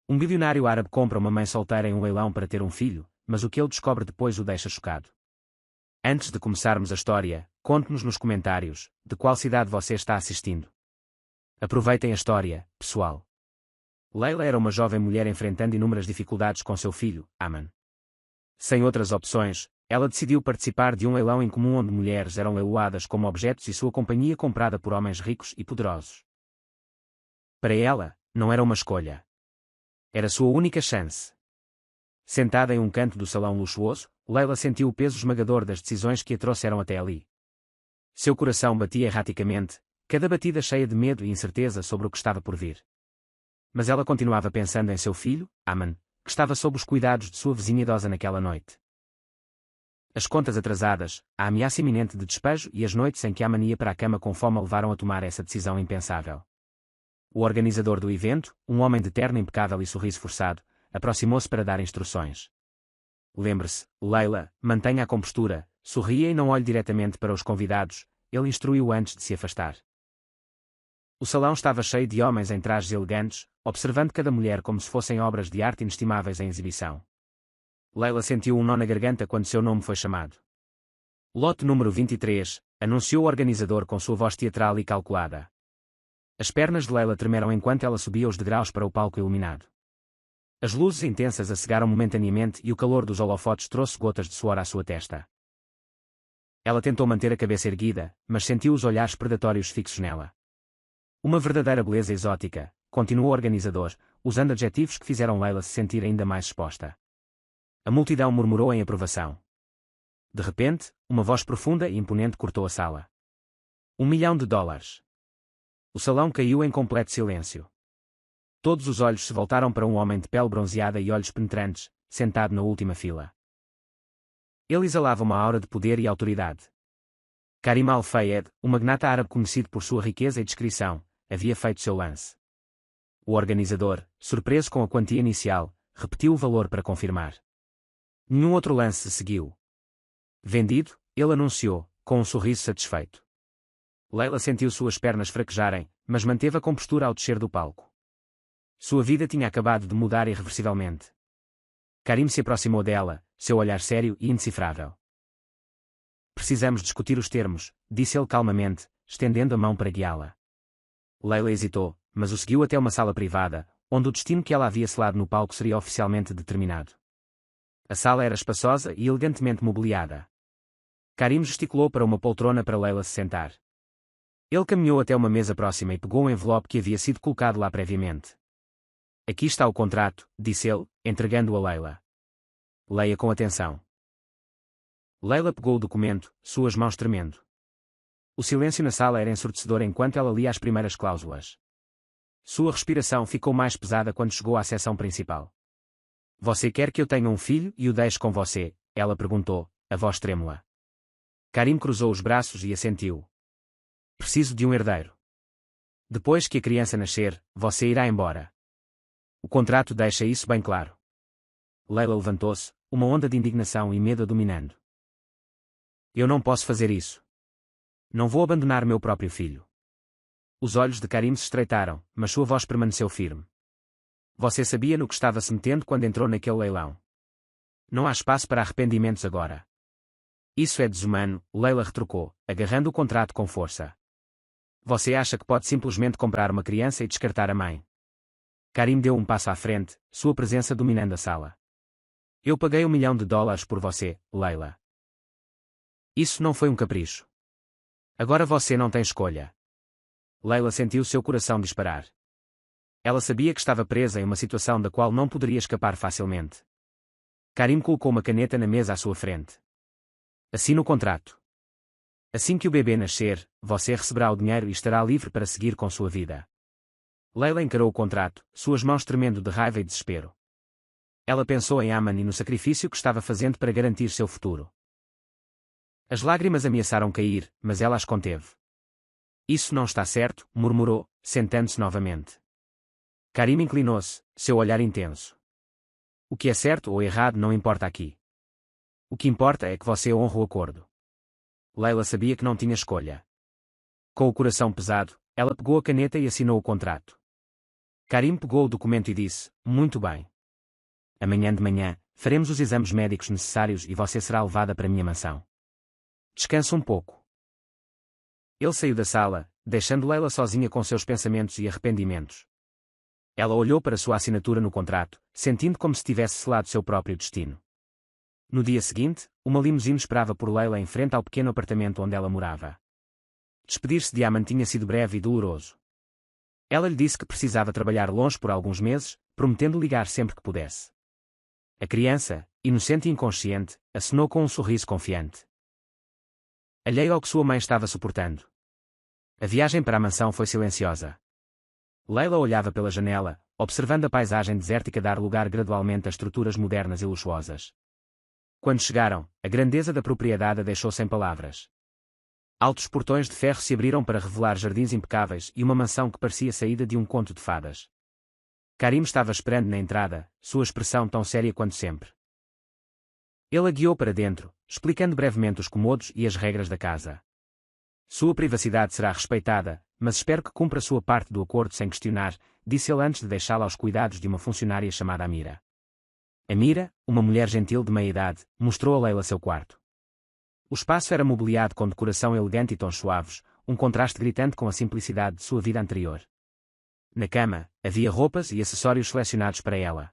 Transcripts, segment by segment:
Um bilionário árabe compra uma mãe solteira em um leilão para ter um filho, mas o que ele descobre depois o deixa chocado. Antes de começarmos a história, conte-nos nos comentários de qual cidade você está assistindo. Aproveitem a história, pessoal. Leila era uma jovem mulher enfrentando inúmeras dificuldades com seu filho, Aman. Sem outras opções, ela decidiu participar de um leilão incomum onde mulheres eram leiloadas como objetos e sua companhia comprada por homens ricos e poderosos. Para ela, não era uma escolha. Era sua única chance. Sentada em um canto do salão luxuoso, Leila sentiu o peso esmagador das decisões que a trouxeram até ali. Seu coração batia erraticamente, cada batida cheia de medo e incerteza sobre o que estava por vir. Mas ela continuava pensando em seu filho, Aman, que estava sob os cuidados de sua vizinha idosa naquela noite. As contas atrasadas, a ameaça iminente de despejo e as noites em que Aman ia para a cama com fome a levaram a tomar essa decisão impensável. O organizador do evento, um homem de terno impecável e sorriso forçado, aproximou-se para dar instruções. Lembre-se, Leila, mantenha a compostura, sorria e não olhe diretamente para os convidados, ele instruiu antes de se afastar. O salão estava cheio de homens em trajes elegantes, observando cada mulher como se fossem obras de arte inestimáveis em exibição. Leila sentiu um nó na garganta quando seu nome foi chamado. Lote número 23, anunciou o organizador com sua voz teatral e calculada. As pernas de Leila tremeram enquanto ela subia os degraus para o palco iluminado. As luzes intensas a cegaram momentaneamente e o calor dos holofotes trouxe gotas de suor à sua testa. Ela tentou manter a cabeça erguida, mas sentiu os olhares predatórios fixos nela. Uma verdadeira beleza exótica, continuou o organizador, usando adjetivos que fizeram Leila se sentir ainda mais exposta. A multidão murmurou em aprovação. De repente, uma voz profunda e imponente cortou a sala. $1 milhão. O salão caiu em completo silêncio. Todos os olhos se voltaram para um homem de pele bronzeada e olhos penetrantes, sentado na última fila. Ele exalava uma aura de poder e autoridade. Karim Al-Fayed, um magnata árabe conhecido por sua riqueza e discrição, havia feito seu lance. O organizador, surpreso com a quantia inicial, repetiu o valor para confirmar. Nenhum outro lance se seguiu. Vendido, ele anunciou, com um sorriso satisfeito. Leila sentiu suas pernas fraquejarem, mas manteve a compostura ao descer do palco. Sua vida tinha acabado de mudar irreversivelmente. Karim se aproximou dela, seu olhar sério e indecifrável. Precisamos discutir os termos, disse ele calmamente, estendendo a mão para guiá-la. Leila hesitou, mas o seguiu até uma sala privada, onde o destino que ela havia selado no palco seria oficialmente determinado. A sala era espaçosa e elegantemente mobiliada. Karim gesticulou para uma poltrona para Leila se sentar. Ele caminhou até uma mesa próxima e pegou um envelope que havia sido colocado lá previamente. Aqui está o contrato, disse ele, entregando-o a Leila. Leia com atenção. Leila pegou o documento, suas mãos tremendo. O silêncio na sala era ensurdecedor enquanto ela lia as primeiras cláusulas. Sua respiração ficou mais pesada quando chegou à seção principal. Você quer que eu tenha um filho e o deixe com você? Ela perguntou, a voz trêmula. Karim cruzou os braços e assentiu. Preciso de um herdeiro. Depois que a criança nascer, você irá embora. O contrato deixa isso bem claro. Leila levantou-se, uma onda de indignação e medo a dominando. Eu não posso fazer isso. Não vou abandonar meu próprio filho. Os olhos de Karim se estreitaram, mas sua voz permaneceu firme. Você sabia no que estava se metendo quando entrou naquele leilão. Não há espaço para arrependimentos agora. Isso é desumano, Leila retrucou, agarrando o contrato com força. Você acha que pode simplesmente comprar uma criança e descartar a mãe? Karim deu um passo à frente, sua presença dominando a sala. Eu paguei $1 milhão por você, Leila. Isso não foi um capricho. Agora você não tem escolha. Leila sentiu seu coração disparar. Ela sabia que estava presa em uma situação da qual não poderia escapar facilmente. Karim colocou uma caneta na mesa à sua frente. Assine o contrato. Assim que o bebê nascer, você receberá o dinheiro e estará livre para seguir com sua vida. Leila encarou o contrato, suas mãos tremendo de raiva e desespero. Ela pensou em Aman e no sacrifício que estava fazendo para garantir seu futuro. As lágrimas ameaçaram cair, mas ela as conteve. Isso não está certo, murmurou, sentando-se novamente. Karim inclinou-se, seu olhar intenso. O que é certo ou errado não importa aqui. O que importa é que você honra o acordo. Leila sabia que não tinha escolha. Com o coração pesado, ela pegou a caneta e assinou o contrato. Karim pegou o documento e disse: muito bem. Amanhã de manhã, faremos os exames médicos necessários e você será levada para minha mansão. Descansa um pouco. Ele saiu da sala, deixando Leila sozinha com seus pensamentos e arrependimentos. Ela olhou para sua assinatura no contrato, sentindo como se tivesse selado seu próprio destino. No dia seguinte, uma limusine esperava por Leila em frente ao pequeno apartamento onde ela morava. Despedir-se de Aman tinha sido breve e doloroso. Ela lhe disse que precisava trabalhar longe por alguns meses, prometendo ligar sempre que pudesse. A criança, inocente e inconsciente, acenou com um sorriso confiante. Alheio ao que sua mãe estava suportando. A viagem para a mansão foi silenciosa. Leila olhava pela janela, observando a paisagem desértica dar lugar gradualmente a estruturas modernas e luxuosas. Quando chegaram, a grandeza da propriedade a deixou sem palavras. Altos portões de ferro se abriram para revelar jardins impecáveis e uma mansão que parecia saída de um conto de fadas. Karim estava esperando na entrada, sua expressão tão séria quanto sempre. Ele a guiou para dentro, explicando brevemente os comodos e as regras da casa. Sua privacidade será respeitada, mas espero que cumpra sua parte do acordo sem questionar, disse ele antes de deixá-la aos cuidados de uma funcionária chamada Amira. Amira, uma mulher gentil de meia-idade, mostrou a Leila seu quarto. O espaço era mobiliado com decoração elegante e tons suaves, um contraste gritante com a simplicidade de sua vida anterior. Na cama, havia roupas e acessórios selecionados para ela.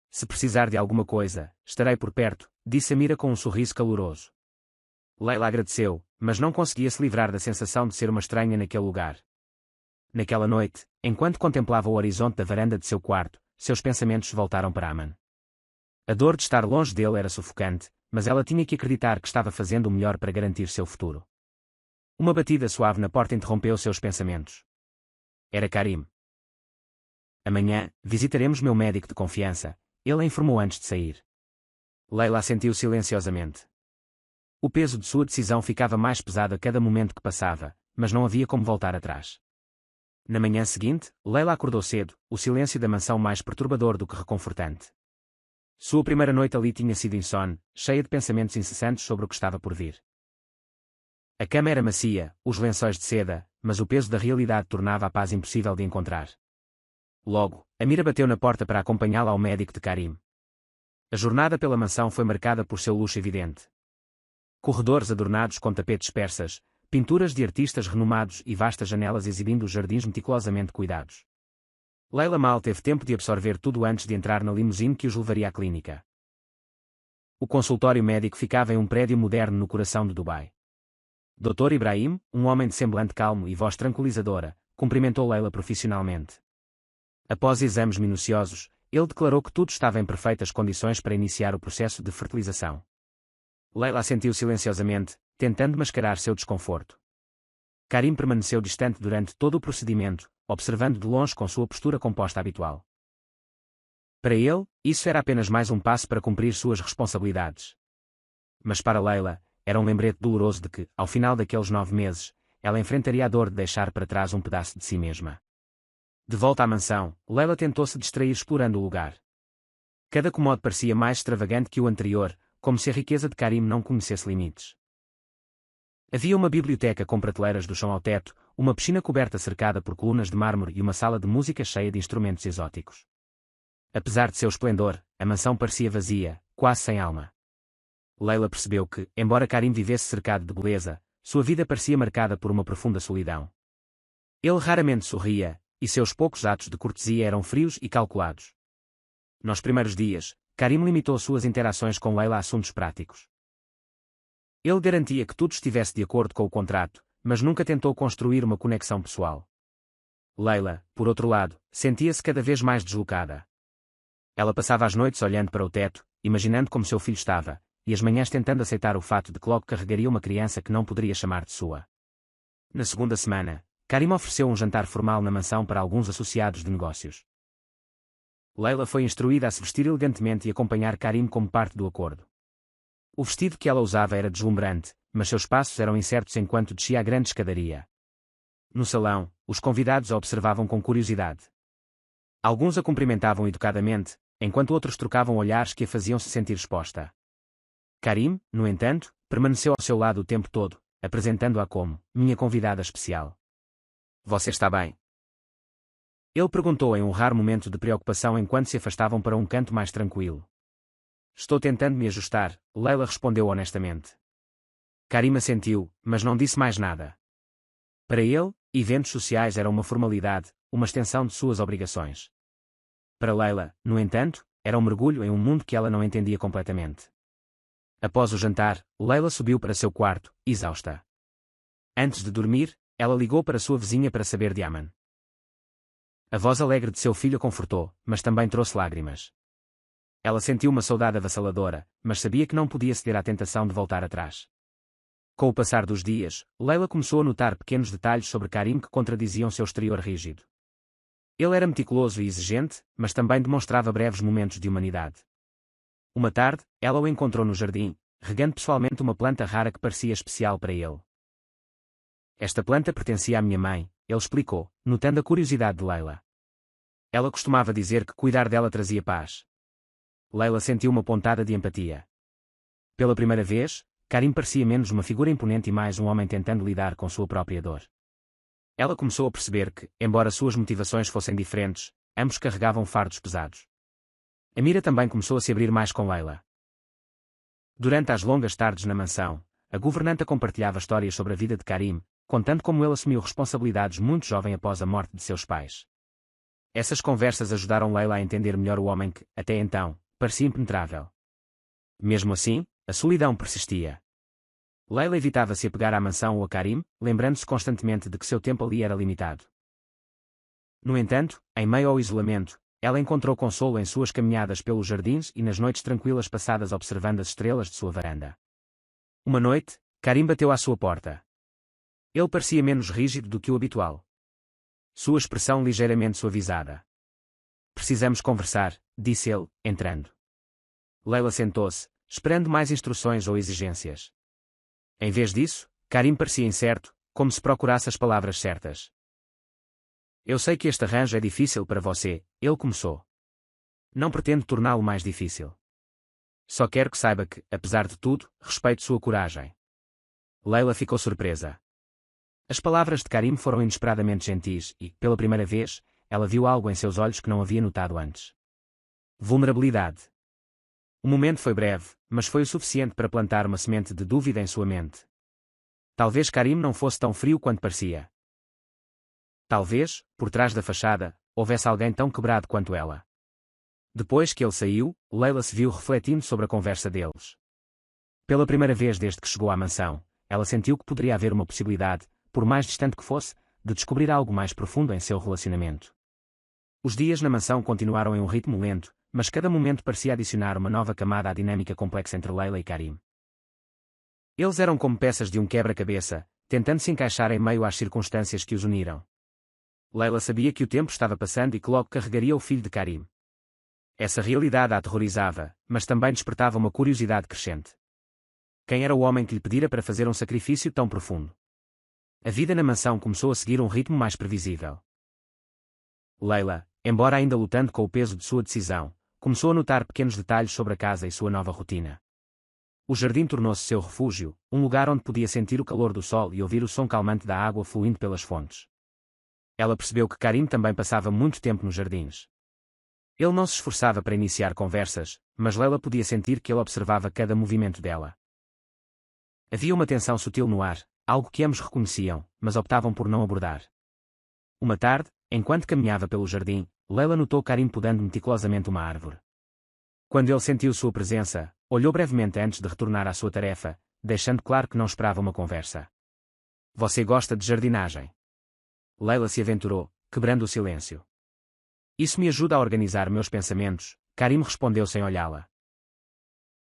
Se precisar de alguma coisa, estarei por perto, disse Amira com um sorriso caloroso. Leila agradeceu, mas não conseguia se livrar da sensação de ser uma estranha naquele lugar. Naquela noite, enquanto contemplava o horizonte da varanda de seu quarto, seus pensamentos voltaram para Aman. A dor de estar longe dele era sufocante, mas ela tinha que acreditar que estava fazendo o melhor para garantir seu futuro. Uma batida suave na porta interrompeu seus pensamentos. Era Karim. Amanhã, visitaremos meu médico de confiança, ele a informou antes de sair. Leila assentiu silenciosamente. O peso de sua decisão ficava mais pesado a cada momento que passava, mas não havia como voltar atrás. Na manhã seguinte, Leila acordou cedo, o silêncio da mansão mais perturbador do que reconfortante. Sua primeira noite ali tinha sido insone, cheia de pensamentos incessantes sobre o que estava por vir. A cama era macia, os lençóis de seda, mas o peso da realidade tornava a paz impossível de encontrar. Logo, Amira bateu na porta para acompanhá-la ao médico de Karim. A jornada pela mansão foi marcada por seu luxo evidente. Corredores adornados com tapetes persas, pinturas de artistas renomados e vastas janelas exibindo os jardins meticulosamente cuidados. Leila mal teve tempo de absorver tudo antes de entrar na limusine que os levaria à clínica. O consultório médico ficava em um prédio moderno no coração de Dubai. Dr. Ibrahim, um homem de semblante calmo e voz tranquilizadora, cumprimentou Leila profissionalmente. Após exames minuciosos, ele declarou que tudo estava em perfeitas condições para iniciar o processo de fertilização. Leila assentiu silenciosamente, tentando mascarar seu desconforto. Karim permaneceu distante durante todo o procedimento, observando de longe com sua postura composta habitual. Para ele, isso era apenas mais um passo para cumprir suas responsabilidades. Mas para Leila, era um lembrete doloroso de que, ao final daqueles 9 meses, ela enfrentaria a dor de deixar para trás um pedaço de si mesma. De volta à mansão, Leila tentou se distrair explorando o lugar. Cada cômodo parecia mais extravagante que o anterior, como se a riqueza de Karim não conhecesse limites. Havia uma biblioteca com prateleiras do chão ao teto, uma piscina coberta cercada por colunas de mármore e uma sala de música cheia de instrumentos exóticos. Apesar de seu esplendor, a mansão parecia vazia, quase sem alma. Leila percebeu que, embora Karim vivesse cercado de beleza, sua vida parecia marcada por uma profunda solidão. Ele raramente sorria, e seus poucos atos de cortesia eram frios e calculados. Nos primeiros dias, Karim limitou suas interações com Leila a assuntos práticos. Ele garantia que tudo estivesse de acordo com o contrato, mas nunca tentou construir uma conexão pessoal. Leila, por outro lado, sentia-se cada vez mais deslocada. Ela passava as noites olhando para o teto, imaginando como seu filho estava, e as manhãs tentando aceitar o fato de que logo carregaria uma criança que não poderia chamar de sua. Na segunda semana, Karim ofereceu um jantar formal na mansão para alguns associados de negócios. Leila foi instruída a se vestir elegantemente e acompanhar Karim como parte do acordo. O vestido que ela usava era deslumbrante, mas seus passos eram incertos enquanto descia a grande escadaria. No salão, os convidados a observavam com curiosidade. Alguns a cumprimentavam educadamente, enquanto outros trocavam olhares que a faziam se sentir exposta. Karim, no entanto, permaneceu ao seu lado o tempo todo, apresentando-a como minha convidada especial. Você está bem? Ele perguntou em um raro momento de preocupação enquanto se afastavam para um canto mais tranquilo. Estou tentando me ajustar, Leila respondeu honestamente. Karim assentiu, mas não disse mais nada. Para ele, eventos sociais eram uma formalidade, uma extensão de suas obrigações. Para Leila, no entanto, era um mergulho em um mundo que ela não entendia completamente. Após o jantar, Leila subiu para seu quarto, exausta. Antes de dormir, ela ligou para sua vizinha para saber de Aman. A voz alegre de seu filho a confortou, mas também trouxe lágrimas. Ela sentiu uma saudade avassaladora, mas sabia que não podia ceder à tentação de voltar atrás. Com o passar dos dias, Leila começou a notar pequenos detalhes sobre Karim que contradiziam seu exterior rígido. Ele era meticuloso e exigente, mas também demonstrava breves momentos de humanidade. Uma tarde, ela o encontrou no jardim, regando pessoalmente uma planta rara que parecia especial para ele. Esta planta pertencia à minha mãe, ele explicou, notando a curiosidade de Leila. Ela costumava dizer que cuidar dela trazia paz. Leila sentiu uma pontada de empatia. Pela primeira vez, Karim parecia menos uma figura imponente e mais um homem tentando lidar com sua própria dor. Ela começou a perceber que, embora suas motivações fossem diferentes, ambos carregavam fardos pesados. Amira também começou a se abrir mais com Leila. Durante as longas tardes na mansão, a governanta compartilhava histórias sobre a vida de Karim, contando como ele assumiu responsabilidades muito jovem após a morte de seus pais. Essas conversas ajudaram Leila a entender melhor o homem que, até então, parecia impenetrável. Mesmo assim, a solidão persistia. Leila evitava se apegar à mansão ou a Karim, lembrando-se constantemente de que seu tempo ali era limitado. No entanto, em meio ao isolamento, ela encontrou consolo em suas caminhadas pelos jardins e nas noites tranquilas passadas observando as estrelas de sua varanda. Uma noite, Karim bateu à sua porta. Ele parecia menos rígido do que o habitual. Sua expressão ligeiramente suavizada. Precisamos conversar, disse ele, entrando. Leila sentou-se, esperando mais instruções ou exigências. Em vez disso, Karim parecia incerto, como se procurasse as palavras certas. Eu sei que este arranjo é difícil para você, ele começou. Não pretendo torná-lo mais difícil. Só quero que saiba que, apesar de tudo, respeito sua coragem. Leila ficou surpresa. As palavras de Karim foram inesperadamente gentis e, pela primeira vez, ela viu algo em seus olhos que não havia notado antes. Vulnerabilidade. O momento foi breve, mas foi o suficiente para plantar uma semente de dúvida em sua mente. Talvez Karim não fosse tão frio quanto parecia. Talvez, por trás da fachada, houvesse alguém tão quebrado quanto ela. Depois que ele saiu, Leila se viu refletindo sobre a conversa deles. Pela primeira vez desde que chegou à mansão, ela sentiu que poderia haver uma possibilidade, por mais distante que fosse, de descobrir algo mais profundo em seu relacionamento. Os dias na mansão continuaram em um ritmo lento, mas cada momento parecia adicionar uma nova camada à dinâmica complexa entre Leila e Karim. Eles eram como peças de um quebra-cabeça, tentando se encaixar em meio às circunstâncias que os uniram. Leila sabia que o tempo estava passando e que logo carregaria o filho de Karim. Essa realidade a aterrorizava, mas também despertava uma curiosidade crescente. Quem era o homem que lhe pedira para fazer um sacrifício tão profundo? A vida na mansão começou a seguir um ritmo mais previsível. Leila, embora ainda lutando com o peso de sua decisão, começou a notar pequenos detalhes sobre a casa e sua nova rotina. O jardim tornou-se seu refúgio, um lugar onde podia sentir o calor do sol e ouvir o som calmante da água fluindo pelas fontes. Ela percebeu que Karim também passava muito tempo nos jardins. Ele não se esforçava para iniciar conversas, mas Leila podia sentir que ele observava cada movimento dela. Havia uma tensão sutil no ar, algo que ambos reconheciam, mas optavam por não abordar. Uma tarde, enquanto caminhava pelo jardim, Leila notou Karim podando meticulosamente uma árvore. Quando ele sentiu sua presença, olhou brevemente antes de retornar à sua tarefa, deixando claro que não esperava uma conversa. Você gosta de jardinagem? Leila se aventurou, quebrando o silêncio. Isso me ajuda a organizar meus pensamentos, Karim respondeu sem olhá-la.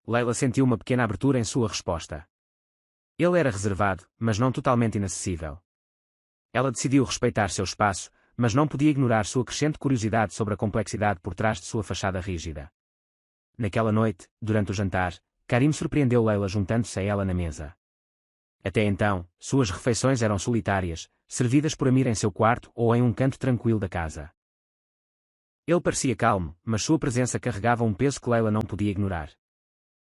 Leila sentiu uma pequena abertura em sua resposta. Ele era reservado, mas não totalmente inacessível. Ela decidiu respeitar seu espaço, mas não podia ignorar sua crescente curiosidade sobre a complexidade por trás de sua fachada rígida. Naquela noite, durante o jantar, Karim surpreendeu Leila juntando-se a ela na mesa. Até então, suas refeições eram solitárias, servidas por Amir em seu quarto ou em um canto tranquilo da casa. Ele parecia calmo, mas sua presença carregava um peso que Leila não podia ignorar.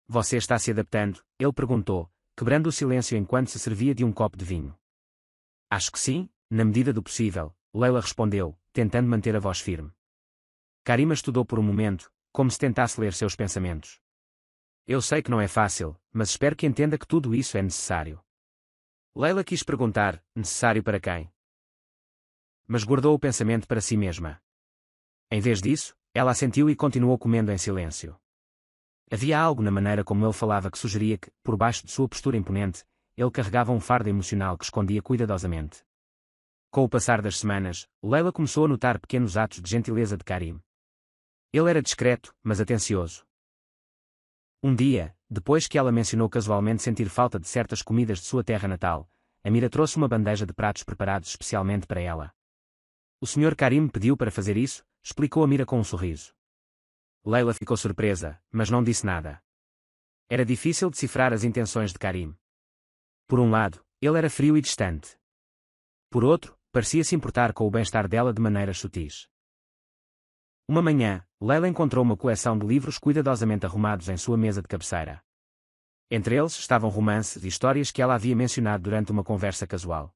Você está se adaptando? Ele perguntou, quebrando o silêncio enquanto se servia de um copo de vinho. Acho que sim, na medida do possível, Leila respondeu, tentando manter a voz firme. Karima estudou por um momento, como se tentasse ler seus pensamentos. Eu sei que não é fácil, mas espero que entenda que tudo isso é necessário. Leila quis perguntar, necessário para quem? Mas guardou o pensamento para si mesma. Em vez disso, ela assentiu e continuou comendo em silêncio. Havia algo na maneira como ele falava que sugeria que, por baixo de sua postura imponente, ele carregava um fardo emocional que escondia cuidadosamente. Com o passar das semanas, Leila começou a notar pequenos atos de gentileza de Karim. Ele era discreto, mas atencioso. Um dia, depois que ela mencionou casualmente sentir falta de certas comidas de sua terra natal, Amira trouxe uma bandeja de pratos preparados especialmente para ela. O Sr. Karim pediu para fazer isso, explicou Amira com um sorriso. Leila ficou surpresa, mas não disse nada. Era difícil decifrar as intenções de Karim. Por um lado, ele era frio e distante. Por outro, parecia se importar com o bem-estar dela de maneiras sutis. Uma manhã, Leila encontrou uma coleção de livros cuidadosamente arrumados em sua mesa de cabeceira. Entre eles estavam romances e histórias que ela havia mencionado durante uma conversa casual.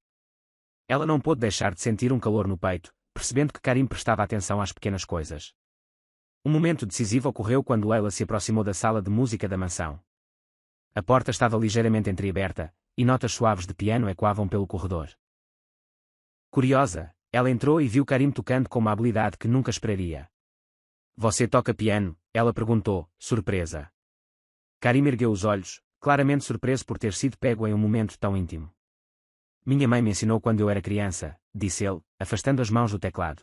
Ela não pôde deixar de sentir um calor no peito, percebendo que Karim prestava atenção às pequenas coisas. Um momento decisivo ocorreu quando Leila se aproximou da sala de música da mansão. A porta estava ligeiramente entreaberta, e notas suaves de piano ecoavam pelo corredor. Curiosa, ela entrou e viu Karim tocando com uma habilidade que nunca esperaria. Você toca piano? Ela perguntou, surpresa. Karim ergueu os olhos, claramente surpreso por ter sido pego em um momento tão íntimo. Minha mãe me ensinou quando eu era criança, disse ele, afastando as mãos do teclado.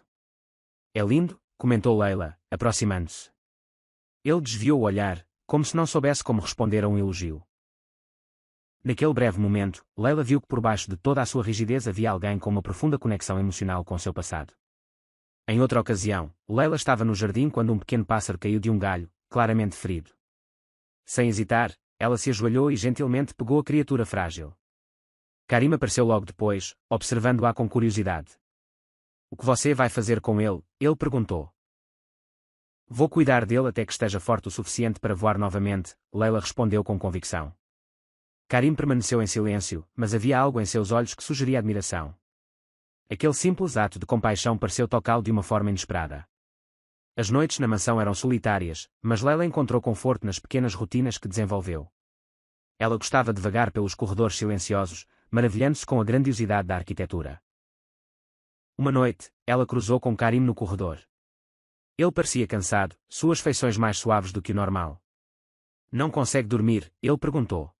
É lindo, comentou Leila, aproximando-se. Ele desviou o olhar, como se não soubesse como responder a um elogio. Naquele breve momento, Leila viu que por baixo de toda a sua rigidez havia alguém com uma profunda conexão emocional com seu passado. Em outra ocasião, Leila estava no jardim quando um pequeno pássaro caiu de um galho, claramente ferido. Sem hesitar, ela se ajoelhou e gentilmente pegou a criatura frágil. Karim apareceu logo depois, observando-a com curiosidade. O que você vai fazer com ele? Ele perguntou. Vou cuidar dele até que esteja forte o suficiente para voar novamente, Leila respondeu com convicção. Karim permaneceu em silêncio, mas havia algo em seus olhos que sugeria admiração. Aquele simples ato de compaixão pareceu tocá-lo de uma forma inesperada. As noites na mansão eram solitárias, mas Leila encontrou conforto nas pequenas rotinas que desenvolveu. Ela gostava de vagar pelos corredores silenciosos, maravilhando-se com a grandiosidade da arquitetura. Uma noite, ela cruzou com Karim no corredor. Ele parecia cansado, suas feições mais suaves do que o normal. Não consegue dormir? Ele perguntou.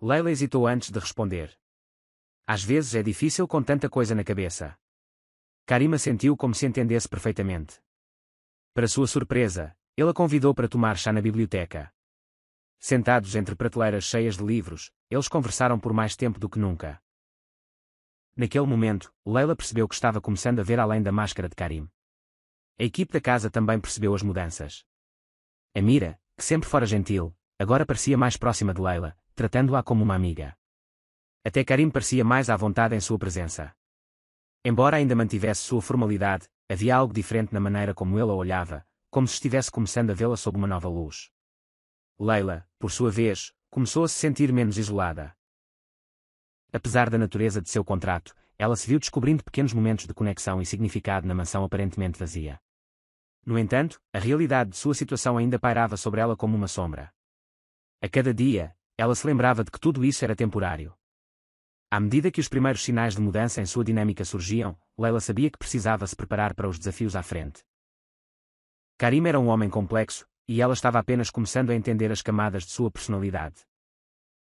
Leila hesitou antes de responder. Às vezes é difícil com tanta coisa na cabeça. Karim sentiu como se entendesse perfeitamente. Para sua surpresa, ele a convidou para tomar chá na biblioteca. Sentados entre prateleiras cheias de livros, eles conversaram por mais tempo do que nunca. Naquele momento, Leila percebeu que estava começando a ver além da máscara de Karim. A equipe da casa também percebeu as mudanças. Amira, que sempre fora gentil, agora parecia mais próxima de Leila, tratando-a como uma amiga. Até Karim parecia mais à vontade em sua presença. Embora ainda mantivesse sua formalidade, havia algo diferente na maneira como ele a olhava, como se estivesse começando a vê-la sob uma nova luz. Leila, por sua vez, começou a se sentir menos isolada. Apesar da natureza de seu contrato, ela se viu descobrindo pequenos momentos de conexão e significado na mansão aparentemente vazia. No entanto, a realidade de sua situação ainda pairava sobre ela como uma sombra. A cada dia, ela se lembrava de que tudo isso era temporário. À medida que os primeiros sinais de mudança em sua dinâmica surgiam, Leila sabia que precisava se preparar para os desafios à frente. Karim era um homem complexo, e ela estava apenas começando a entender as camadas de sua personalidade.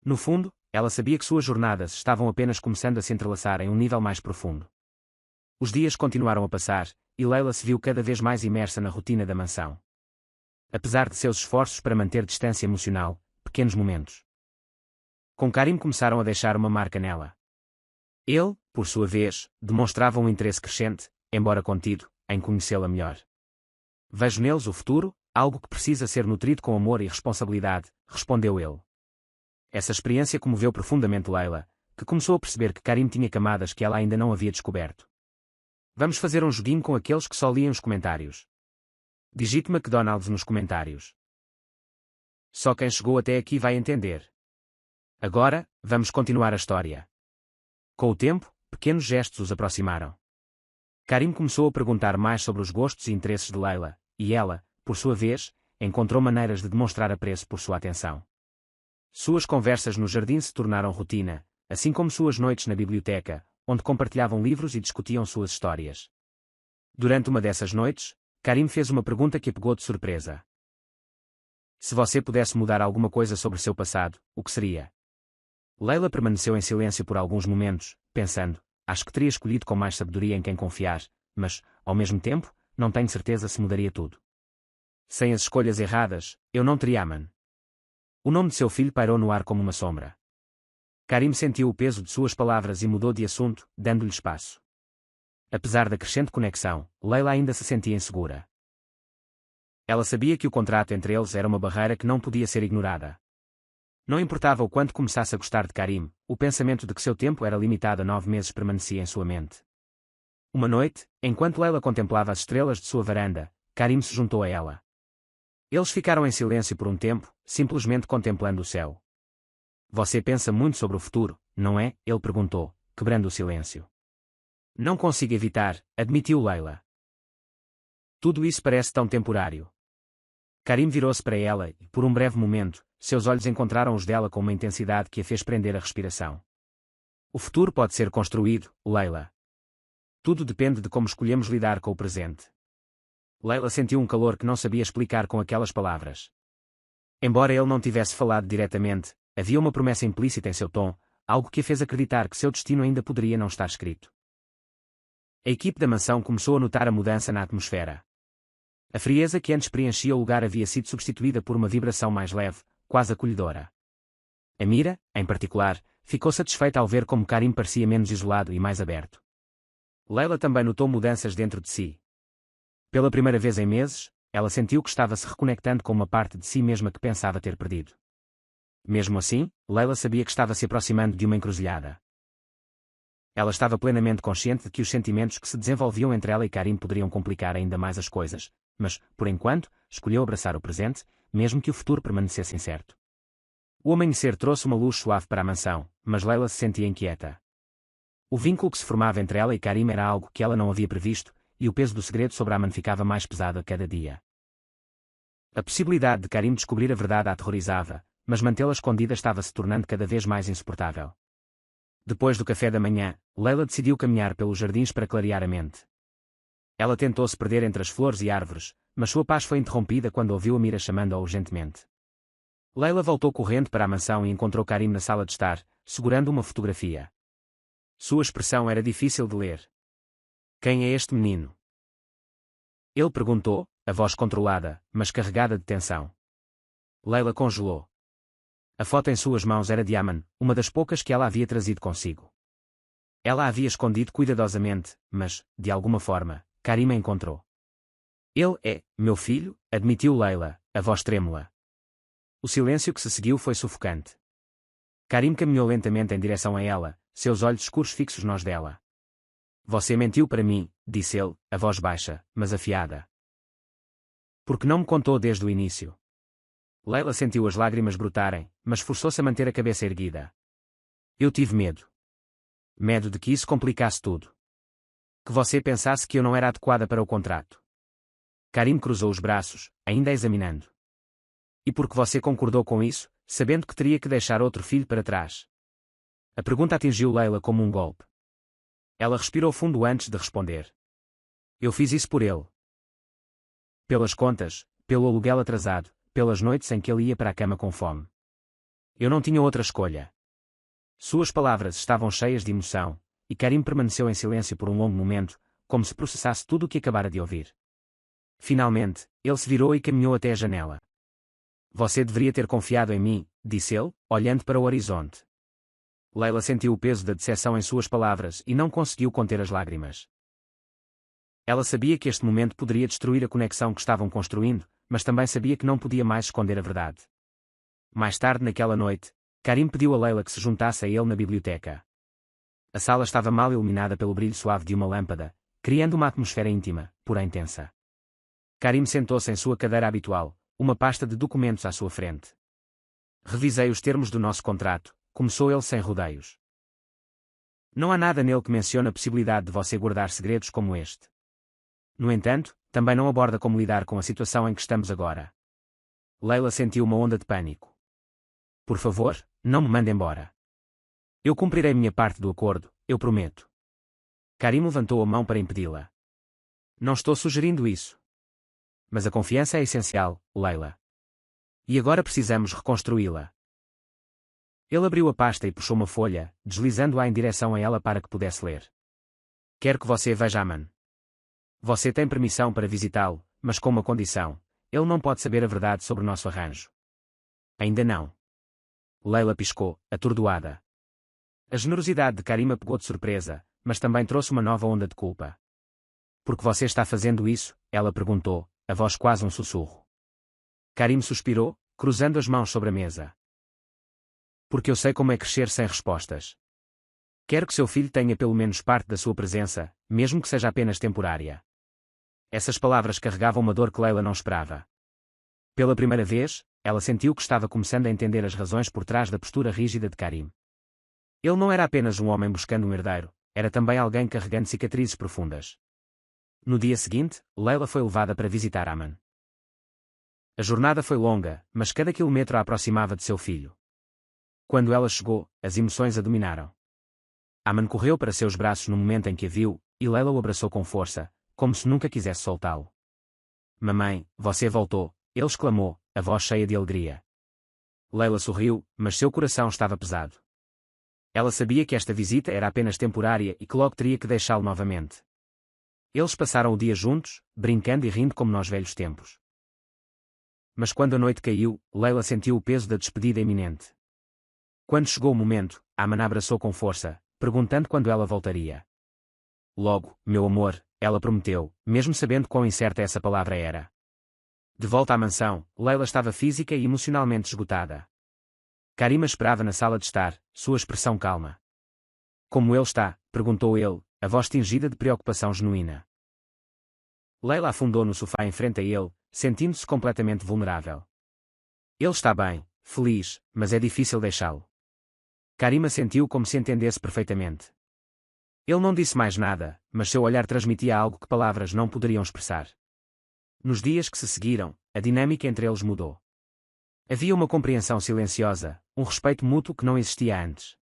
No fundo, ela sabia que suas jornadas estavam apenas começando a se entrelaçar em um nível mais profundo. Os dias continuaram a passar, e Leila se viu cada vez mais imersa na rotina da mansão. Apesar de seus esforços para manter distância emocional, pequenos momentos com Karim começaram a deixar uma marca nela. Ele, por sua vez, demonstrava um interesse crescente, embora contido, em conhecê-la melhor. Vejo neles o futuro, algo que precisa ser nutrido com amor e responsabilidade, respondeu ele. Essa experiência comoveu profundamente Leila, que começou a perceber que Karim tinha camadas que ela ainda não havia descoberto. Vamos fazer um joguinho com aqueles que só liam os comentários. Digite McDonald's nos comentários. Só quem chegou até aqui vai entender. Agora, vamos continuar a história. Com o tempo, pequenos gestos os aproximaram. Karim começou a perguntar mais sobre os gostos e interesses de Leila, e ela, por sua vez, encontrou maneiras de demonstrar apreço por sua atenção. Suas conversas no jardim se tornaram rotina, assim como suas noites na biblioteca, onde compartilhavam livros e discutiam suas histórias. Durante uma dessas noites, Karim fez uma pergunta que a pegou de surpresa. Se você pudesse mudar alguma coisa sobre seu passado, o que seria? Leila permaneceu em silêncio por alguns momentos, pensando, acho que teria escolhido com mais sabedoria em quem confiar, mas, ao mesmo tempo, não tenho certeza se mudaria tudo. Sem as escolhas erradas, eu não teria Aman. O nome de seu filho pairou no ar como uma sombra. Karim sentiu o peso de suas palavras e mudou de assunto, dando-lhe espaço. Apesar da crescente conexão, Leila ainda se sentia insegura. Ela sabia que o contrato entre eles era uma barreira que não podia ser ignorada. Não importava o quanto começasse a gostar de Karim, o pensamento de que seu tempo era limitado a 9 meses permanecia em sua mente. Uma noite, enquanto Leila contemplava as estrelas de sua varanda, Karim se juntou a ela. Eles ficaram em silêncio por um tempo, simplesmente contemplando o céu. Você pensa muito sobre o futuro, não é? Ele perguntou, quebrando o silêncio. Não consigo evitar, admitiu Leila. Tudo isso parece tão temporário. Karim virou-se para ela e, por um breve momento, seus olhos encontraram os dela com uma intensidade que a fez prender a respiração. O futuro pode ser construído, Leila. Tudo depende de como escolhemos lidar com o presente. Leila sentiu um calor que não sabia explicar com aquelas palavras. Embora ele não tivesse falado diretamente, havia uma promessa implícita em seu tom, algo que a fez acreditar que seu destino ainda poderia não estar escrito. A equipe da mansão começou a notar a mudança na atmosfera. A frieza que antes preenchia o lugar havia sido substituída por uma vibração mais leve, quase acolhedora. Amira, em particular, ficou satisfeita ao ver como Karim parecia menos isolado e mais aberto. Leila também notou mudanças dentro de si. Pela primeira vez em meses, ela sentiu que estava se reconectando com uma parte de si mesma que pensava ter perdido. Mesmo assim, Leila sabia que estava se aproximando de uma encruzilhada. Ela estava plenamente consciente de que os sentimentos que se desenvolviam entre ela e Karim poderiam complicar ainda mais as coisas, mas, por enquanto, escolheu abraçar o presente, mesmo que o futuro permanecesse incerto. O amanhecer trouxe uma luz suave para a mansão, mas Leila se sentia inquieta. O vínculo que se formava entre ela e Karim era algo que ela não havia previsto, e o peso do segredo sobre Aman ficava mais pesado a cada dia. A possibilidade de Karim descobrir a verdade a aterrorizava, mas mantê-la escondida estava se tornando cada vez mais insuportável. Depois do café da manhã, Leila decidiu caminhar pelos jardins para clarear a mente. Ela tentou se perder entre as flores e árvores, mas sua paz foi interrompida quando ouviu Amira chamando-a urgentemente. Leila voltou correndo para a mansão e encontrou Karim na sala de estar, segurando uma fotografia. Sua expressão era difícil de ler. Quem é este menino? Ele perguntou, a voz controlada, mas carregada de tensão. Leila congelou. A foto em suas mãos era de Aman, uma das poucas que ela havia trazido consigo. Ela a havia escondido cuidadosamente, mas, de alguma forma, Karim a encontrou. Ele é, meu filho, admitiu Leila, a voz trêmula. O silêncio que se seguiu foi sufocante. Karim caminhou lentamente em direção a ela, seus olhos escuros fixos nos dela. Você mentiu para mim, disse ele, a voz baixa, mas afiada. Por que não me contou desde o início? Leila sentiu as lágrimas brotarem, mas forçou-se a manter a cabeça erguida. Eu tive medo. Medo de que isso complicasse tudo. Que você pensasse que eu não era adequada para o contrato. Karim cruzou os braços, ainda a examinando. E por que você concordou com isso, sabendo que teria que deixar outro filho para trás? A pergunta atingiu Leila como um golpe. Ela respirou fundo antes de responder. Eu fiz isso por ele. Pelas contas, pelo aluguel atrasado, pelas noites em que ele ia para a cama com fome. Eu não tinha outra escolha. Suas palavras estavam cheias de emoção, e Karim permaneceu em silêncio por um longo momento, como se processasse tudo o que acabara de ouvir. Finalmente, ele se virou e caminhou até a janela. Você deveria ter confiado em mim, disse ele, olhando para o horizonte. Leila sentiu o peso da decepção em suas palavras e não conseguiu conter as lágrimas. Ela sabia que este momento poderia destruir a conexão que estavam construindo, mas também sabia que não podia mais esconder a verdade. Mais tarde naquela noite, Karim pediu a Leila que se juntasse a ele na biblioteca. A sala estava mal iluminada pelo brilho suave de uma lâmpada, criando uma atmosfera íntima, porém tensa. Karim sentou-se em sua cadeira habitual, uma pasta de documentos à sua frente. Revisei os termos do nosso contrato, começou ele sem rodeios. Não há nada nele que mencione a possibilidade de você guardar segredos como este. No entanto, também não aborda como lidar com a situação em que estamos agora. Leila sentiu uma onda de pânico. Por favor, não me mande embora. Eu cumprirei minha parte do acordo, eu prometo. Karim levantou a mão para impedi-la. Não estou sugerindo isso. Mas a confiança é essencial, Leila. E agora precisamos reconstruí-la. Ele abriu a pasta e puxou uma folha, deslizando-a em direção a ela para que pudesse ler. Quero que você veja Aman. Você tem permissão para visitá-lo, mas com uma condição. Ele não pode saber a verdade sobre o nosso arranjo. Ainda não. Leila piscou, atordoada. A generosidade de Karim a pegou de surpresa, mas também trouxe uma nova onda de culpa. Por que você está fazendo isso? Ela perguntou, a voz quase um sussurro. Karim suspirou, cruzando as mãos sobre a mesa. Porque eu sei como é crescer sem respostas. Quero que seu filho tenha pelo menos parte da sua presença, mesmo que seja apenas temporária. Essas palavras carregavam uma dor que Leila não esperava. Pela primeira vez, ela sentiu que estava começando a entender as razões por trás da postura rígida de Karim. Ele não era apenas um homem buscando um herdeiro, era também alguém carregando cicatrizes profundas. No dia seguinte, Leila foi levada para visitar Aman. A jornada foi longa, mas cada quilômetro a aproximava de seu filho. Quando ela chegou, as emoções a dominaram. Aman correu para seus braços no momento em que a viu, e Leila o abraçou com força, como se nunca quisesse soltá-lo. Mamãe, você voltou, ele exclamou, a voz cheia de alegria. Leila sorriu, mas seu coração estava pesado. Ela sabia que esta visita era apenas temporária e que logo teria que deixá-lo novamente. Eles passaram o dia juntos, brincando e rindo como nos velhos tempos. Mas quando a noite caiu, Leila sentiu o peso da despedida iminente. Quando chegou o momento, Aman a abraçou com força, perguntando quando ela voltaria. Logo, meu amor, ela prometeu, mesmo sabendo quão incerta essa palavra era. De volta à mansão, Leila estava física e emocionalmente esgotada. Karima esperava na sala de estar, sua expressão calma. Como ele está? Perguntou ele, a voz tingida de preocupação genuína. Leila afundou no sofá em frente a ele, sentindo-se completamente vulnerável. Ele está bem, feliz, mas é difícil deixá-lo. Karima sentiu como se entendesse perfeitamente. Ele não disse mais nada, mas seu olhar transmitia algo que palavras não poderiam expressar. Nos dias que se seguiram, a dinâmica entre eles mudou. Havia uma compreensão silenciosa, um respeito mútuo que não existia antes.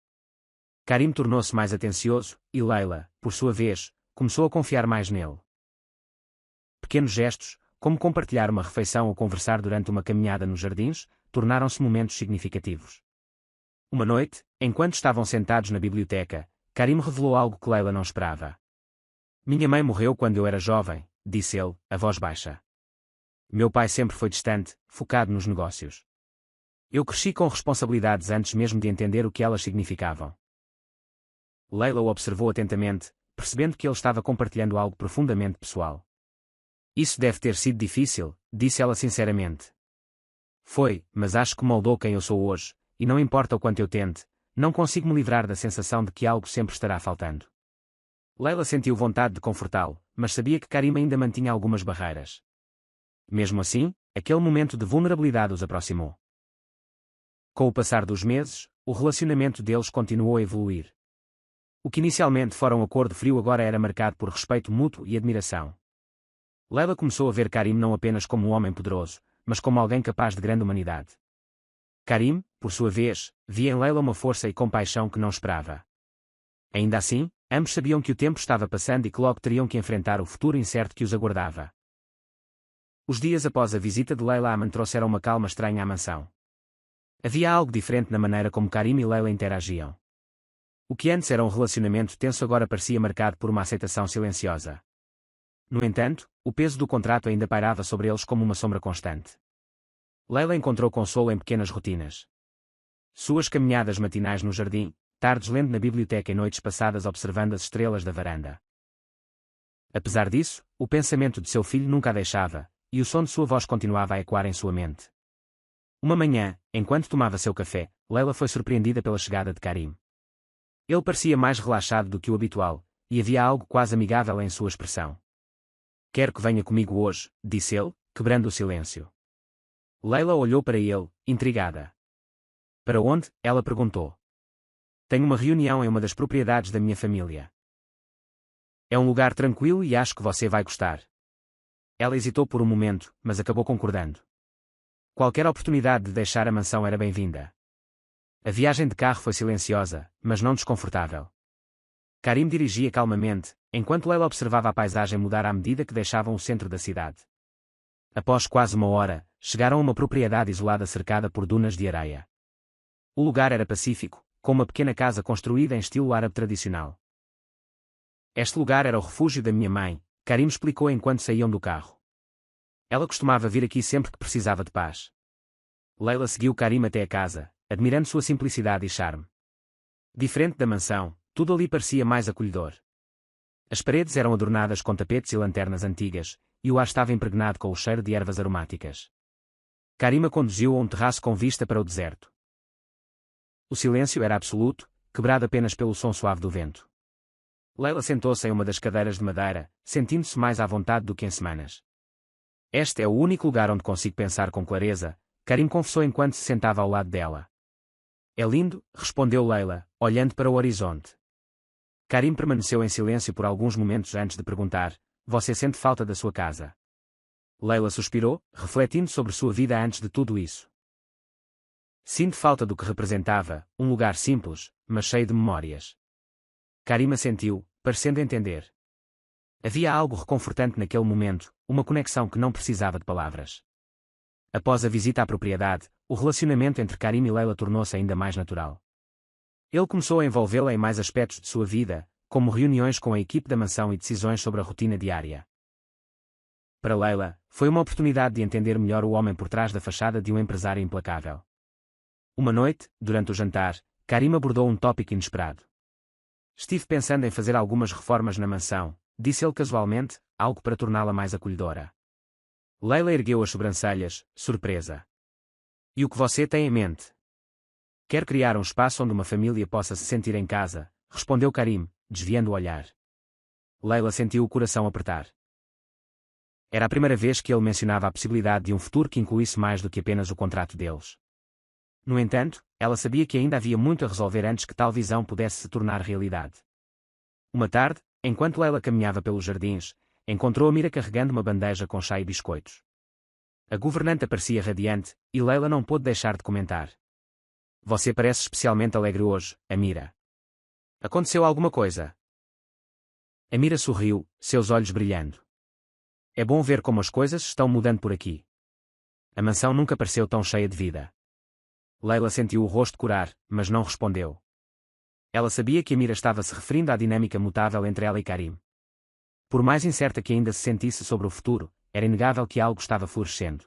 Karim tornou-se mais atencioso, e Leila, por sua vez, começou a confiar mais nele. Pequenos gestos, como compartilhar uma refeição ou conversar durante uma caminhada nos jardins, tornaram-se momentos significativos. Uma noite, enquanto estavam sentados na biblioteca, Karim revelou algo que Leila não esperava. Minha mãe morreu quando eu era jovem, disse ele, a voz baixa. Meu pai sempre foi distante, focado nos negócios. Eu cresci com responsabilidades antes mesmo de entender o que elas significavam. Leila o observou atentamente, percebendo que ele estava compartilhando algo profundamente pessoal. Isso deve ter sido difícil, disse ela sinceramente. Foi, mas acho que moldou quem eu sou hoje, e não importa o quanto eu tente, não consigo me livrar da sensação de que algo sempre estará faltando. Leila sentiu vontade de confortá-lo, mas sabia que Karim ainda mantinha algumas barreiras. Mesmo assim, aquele momento de vulnerabilidade os aproximou. Com o passar dos meses, o relacionamento deles continuou a evoluir. O que inicialmente fora um acordo frio agora era marcado por respeito mútuo e admiração. Leila começou a ver Karim não apenas como um homem poderoso, mas como alguém capaz de grande humanidade. Karim, por sua vez, via em Leila uma força e compaixão que não esperava. Ainda assim, ambos sabiam que o tempo estava passando e que logo teriam que enfrentar o futuro incerto que os aguardava. Os dias após a visita de Leila a Aman trouxeram uma calma estranha à mansão. Havia algo diferente na maneira como Karim e Leila interagiam. O que antes era um relacionamento tenso agora parecia marcado por uma aceitação silenciosa. No entanto, o peso do contrato ainda pairava sobre eles como uma sombra constante. Leila encontrou consolo em pequenas rotinas. Suas caminhadas matinais no jardim, tardes lendo na biblioteca e noites passadas observando as estrelas da varanda. Apesar disso, o pensamento de seu filho nunca a deixava, e o som de sua voz continuava a ecoar em sua mente. Uma manhã, enquanto tomava seu café, Leila foi surpreendida pela chegada de Karim. Ele parecia mais relaxado do que o habitual, e havia algo quase amigável em sua expressão. Quero que venha comigo hoje, disse ele, quebrando o silêncio. Leila olhou para ele, intrigada. Para onde? Ela perguntou. Tenho uma reunião em uma das propriedades da minha família. É um lugar tranquilo e acho que você vai gostar. Ela hesitou por um momento, mas acabou concordando. Qualquer oportunidade de deixar a mansão era bem-vinda. A viagem de carro foi silenciosa, mas não desconfortável. Karim dirigia calmamente, enquanto Leila observava a paisagem mudar à medida que deixavam o centro da cidade. Após quase uma hora, chegaram a uma propriedade isolada cercada por dunas de areia. O lugar era pacífico, com uma pequena casa construída em estilo árabe tradicional. Este lugar era o refúgio da minha mãe, Karim explicou enquanto saíam do carro. Ela costumava vir aqui sempre que precisava de paz. Leila seguiu Karim até a casa, admirando sua simplicidade e charme. Diferente da mansão, tudo ali parecia mais acolhedor. As paredes eram adornadas com tapetes e lanternas antigas, e o ar estava impregnado com o cheiro de ervas aromáticas. Karim a conduziu a um terraço com vista para o deserto. O silêncio era absoluto, quebrado apenas pelo som suave do vento. Leila sentou-se em uma das cadeiras de madeira, sentindo-se mais à vontade do que em semanas. Este é o único lugar onde consigo pensar com clareza, Karim confessou enquanto se sentava ao lado dela. É lindo, respondeu Leila, olhando para o horizonte. Karim permaneceu em silêncio por alguns momentos antes de perguntar: você sente falta da sua casa? Leila suspirou, refletindo sobre sua vida antes de tudo isso. Sinto falta do que representava, um lugar simples, mas cheio de memórias. Karim assentiu, parecendo entender. Havia algo reconfortante naquele momento, uma conexão que não precisava de palavras. Após a visita à propriedade, o relacionamento entre Karim e Leila tornou-se ainda mais natural. Ele começou a envolvê-la em mais aspectos de sua vida, como reuniões com a equipe da mansão e decisões sobre a rotina diária. Para Leila, foi uma oportunidade de entender melhor o homem por trás da fachada de um empresário implacável. Uma noite, durante o jantar, Karim abordou um tópico inesperado. Estive pensando em fazer algumas reformas na mansão, disse ele casualmente, algo para torná-la mais acolhedora. Leila ergueu as sobrancelhas, surpresa. E o que você tem em mente? Quer criar um espaço onde uma família possa se sentir em casa, respondeu Karim, desviando o olhar. Leila sentiu o coração apertar. Era a primeira vez que ele mencionava a possibilidade de um futuro que incluísse mais do que apenas o contrato deles. No entanto, ela sabia que ainda havia muito a resolver antes que tal visão pudesse se tornar realidade. Uma tarde, enquanto Leila caminhava pelos jardins, encontrou Amira carregando uma bandeja com chá e biscoitos. A governanta parecia radiante, e Leila não pôde deixar de comentar. Você parece especialmente alegre hoje, Amira. Aconteceu alguma coisa? Amira sorriu, seus olhos brilhando. É bom ver como as coisas estão mudando por aqui. A mansão nunca pareceu tão cheia de vida. Leila sentiu o rosto corar, mas não respondeu. Ela sabia que Amira estava se referindo à dinâmica mutável entre ela e Karim. Por mais incerta que ainda se sentisse sobre o futuro, era inegável que algo estava florescendo.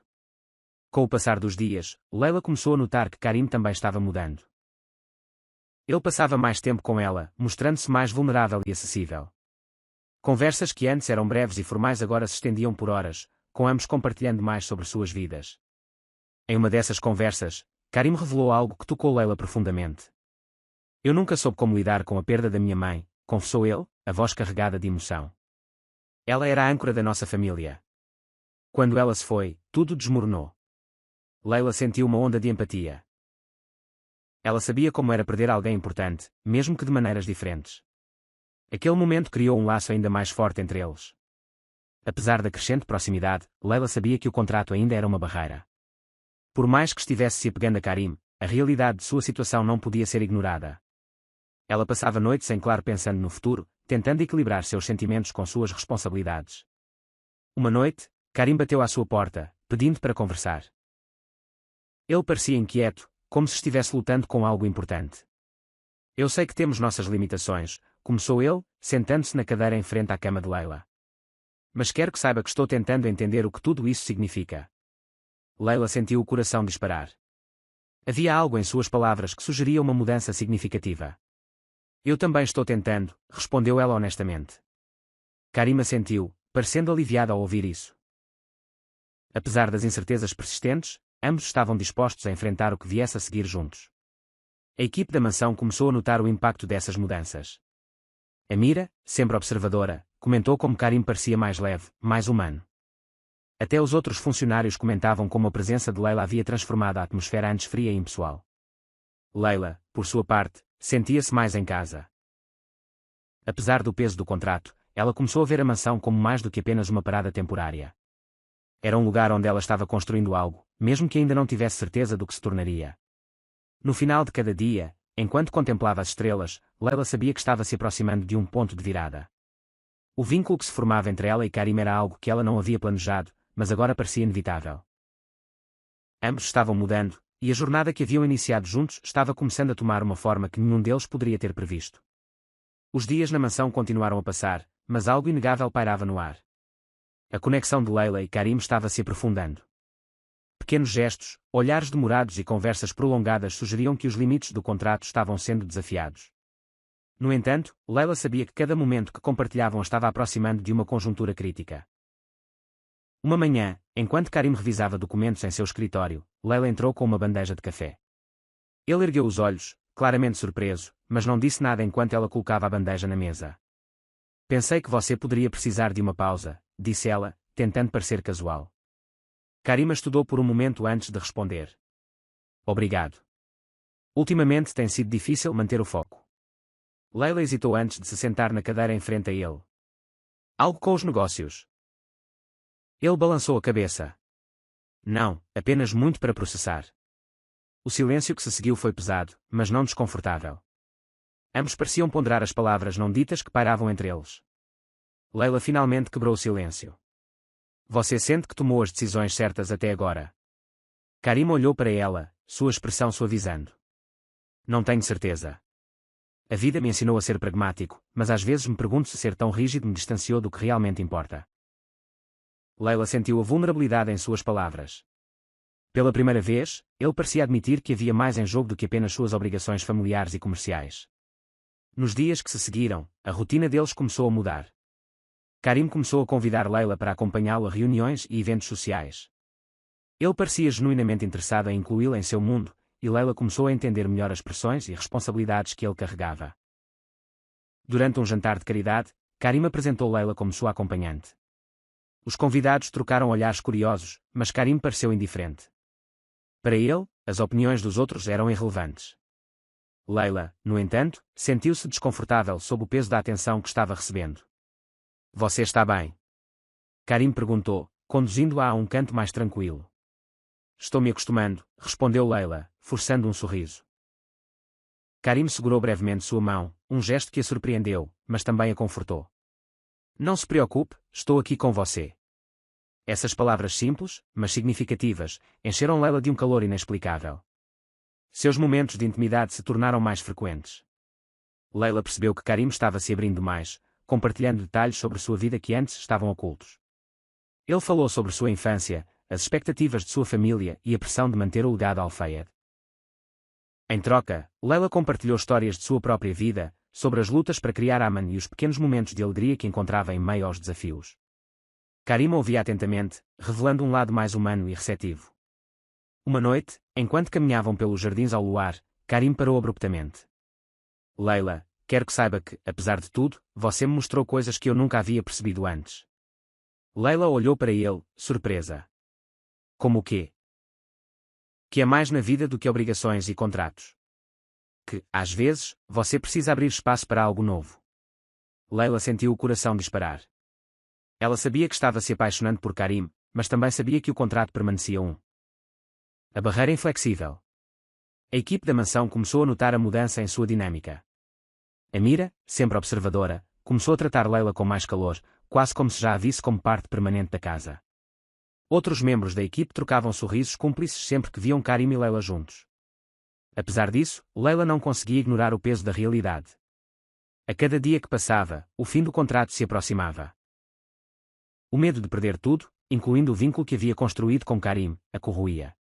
Com o passar dos dias, Leila começou a notar que Karim também estava mudando. Ele passava mais tempo com ela, mostrando-se mais vulnerável e acessível. Conversas que antes eram breves e formais agora se estendiam por horas, com ambos compartilhando mais sobre suas vidas. Em uma dessas conversas, Karim revelou algo que tocou Leila profundamente. Eu nunca soube como lidar com a perda da minha mãe, confessou ele, a voz carregada de emoção. Ela era a âncora da nossa família. Quando ela se foi, tudo desmoronou. Leila sentiu uma onda de empatia. Ela sabia como era perder alguém importante, mesmo que de maneiras diferentes. Aquele momento criou um laço ainda mais forte entre eles. Apesar da crescente proximidade, Leila sabia que o contrato ainda era uma barreira. Por mais que estivesse se apegando a Karim, a realidade de sua situação não podia ser ignorada. Ela passava noites em claro pensando no futuro, tentando equilibrar seus sentimentos com suas responsabilidades. Uma noite, Karim bateu à sua porta, pedindo para conversar. Ele parecia inquieto, como se estivesse lutando com algo importante. Eu sei que temos nossas limitações, começou ele, sentando-se na cadeira em frente à cama de Leila. Mas quero que saiba que estou tentando entender o que tudo isso significa. Leila sentiu o coração disparar. Havia algo em suas palavras que sugeria uma mudança significativa. Eu também estou tentando, respondeu ela honestamente. Karim assentiu, parecendo aliviada ao ouvir isso. Apesar das incertezas persistentes, ambos estavam dispostos a enfrentar o que viesse a seguir juntos. A equipe da mansão começou a notar o impacto dessas mudanças. Amira, sempre observadora, comentou como Karim parecia mais leve, mais humano. Até os outros funcionários comentavam como a presença de Leila havia transformado a atmosfera antes fria e impessoal. Leila, por sua parte, sentia-se mais em casa. Apesar do peso do contrato, ela começou a ver a mansão como mais do que apenas uma parada temporária. Era um lugar onde ela estava construindo algo, mesmo que ainda não tivesse certeza do que se tornaria. No final de cada dia, enquanto contemplava as estrelas, Leila sabia que estava se aproximando de um ponto de virada. O vínculo que se formava entre ela e Karim era algo que ela não havia planejado, mas agora parecia inevitável. Ambos estavam mudando, e a jornada que haviam iniciado juntos estava começando a tomar uma forma que nenhum deles poderia ter previsto. Os dias na mansão continuaram a passar, mas algo inegável pairava no ar. A conexão de Leila e Karim estava se aprofundando. Pequenos gestos, olhares demorados e conversas prolongadas sugeriam que os limites do contrato estavam sendo desafiados. No entanto, Leila sabia que cada momento que compartilhavam estava aproximando de uma conjuntura crítica. Uma manhã, enquanto Karim revisava documentos em seu escritório, Leila entrou com uma bandeja de café. Ele ergueu os olhos, claramente surpreso, mas não disse nada enquanto ela colocava a bandeja na mesa. Pensei que você poderia precisar de uma pausa, disse ela, tentando parecer casual. Karim estudou por um momento antes de responder. Obrigado. Ultimamente tem sido difícil manter o foco. Leila hesitou antes de se sentar na cadeira em frente a ele. Algo com os negócios? Ele balançou a cabeça. Não, apenas muito para processar. O silêncio que se seguiu foi pesado, mas não desconfortável. Ambos pareciam ponderar as palavras não ditas que pairavam entre eles. Leila finalmente quebrou o silêncio. Você sente que tomou as decisões certas até agora? Karim olhou para ela, sua expressão suavizando. Não tenho certeza. A vida me ensinou a ser pragmático, mas às vezes me pergunto se ser tão rígido me distanciou do que realmente importa. Leila sentiu a vulnerabilidade em suas palavras. Pela primeira vez, ele parecia admitir que havia mais em jogo do que apenas suas obrigações familiares e comerciais. Nos dias que se seguiram, a rotina deles começou a mudar. Karim começou a convidar Leila para acompanhá-lo a reuniões e eventos sociais. Ele parecia genuinamente interessado em incluí-la em seu mundo, e Leila começou a entender melhor as pressões e responsabilidades que ele carregava. Durante um jantar de caridade, Karim apresentou Leila como sua acompanhante. Os convidados trocaram olhares curiosos, mas Karim pareceu indiferente. Para ele, as opiniões dos outros eram irrelevantes. Leila, no entanto, sentiu-se desconfortável sob o peso da atenção que estava recebendo. Você está bem? Karim perguntou, conduzindo-a a um canto mais tranquilo. Estou me acostumando, respondeu Leila, forçando um sorriso. Karim segurou brevemente sua mão, um gesto que a surpreendeu, mas também a confortou. Não se preocupe, estou aqui com você. Essas palavras simples, mas significativas, encheram Leila de um calor inexplicável. Seus momentos de intimidade se tornaram mais frequentes. Leila percebeu que Karim estava se abrindo mais, compartilhando detalhes sobre sua vida que antes estavam ocultos. Ele falou sobre sua infância, as expectativas de sua família e a pressão de manter o legado Al-Fayed. Em troca, Leila compartilhou histórias de sua própria vida, sobre as lutas para criar Aman e os pequenos momentos de alegria que encontrava em meio aos desafios. Karim ouvia atentamente, revelando um lado mais humano e receptivo. Uma noite, enquanto caminhavam pelos jardins ao luar, Karim parou abruptamente. Leila, quero que saiba que, apesar de tudo, você me mostrou coisas que eu nunca havia percebido antes. Leila olhou para ele, surpresa. Como o quê? Que é mais na vida do que obrigações e contratos. Que, às vezes, você precisa abrir espaço para algo novo. Leila sentiu o coração disparar. Ela sabia que estava se apaixonando por Karim, mas também sabia que o contrato permanecia a barreira inflexível. A equipe da mansão começou a notar a mudança em sua dinâmica. Amira, sempre observadora, começou a tratar Leila com mais calor, quase como se já a visse como parte permanente da casa. Outros membros da equipe trocavam sorrisos cúmplices sempre que viam Karim e Leila juntos. Apesar disso, Leila não conseguia ignorar o peso da realidade. A cada dia que passava, o fim do contrato se aproximava. O medo de perder tudo, incluindo o vínculo que havia construído com Karim, a corroía.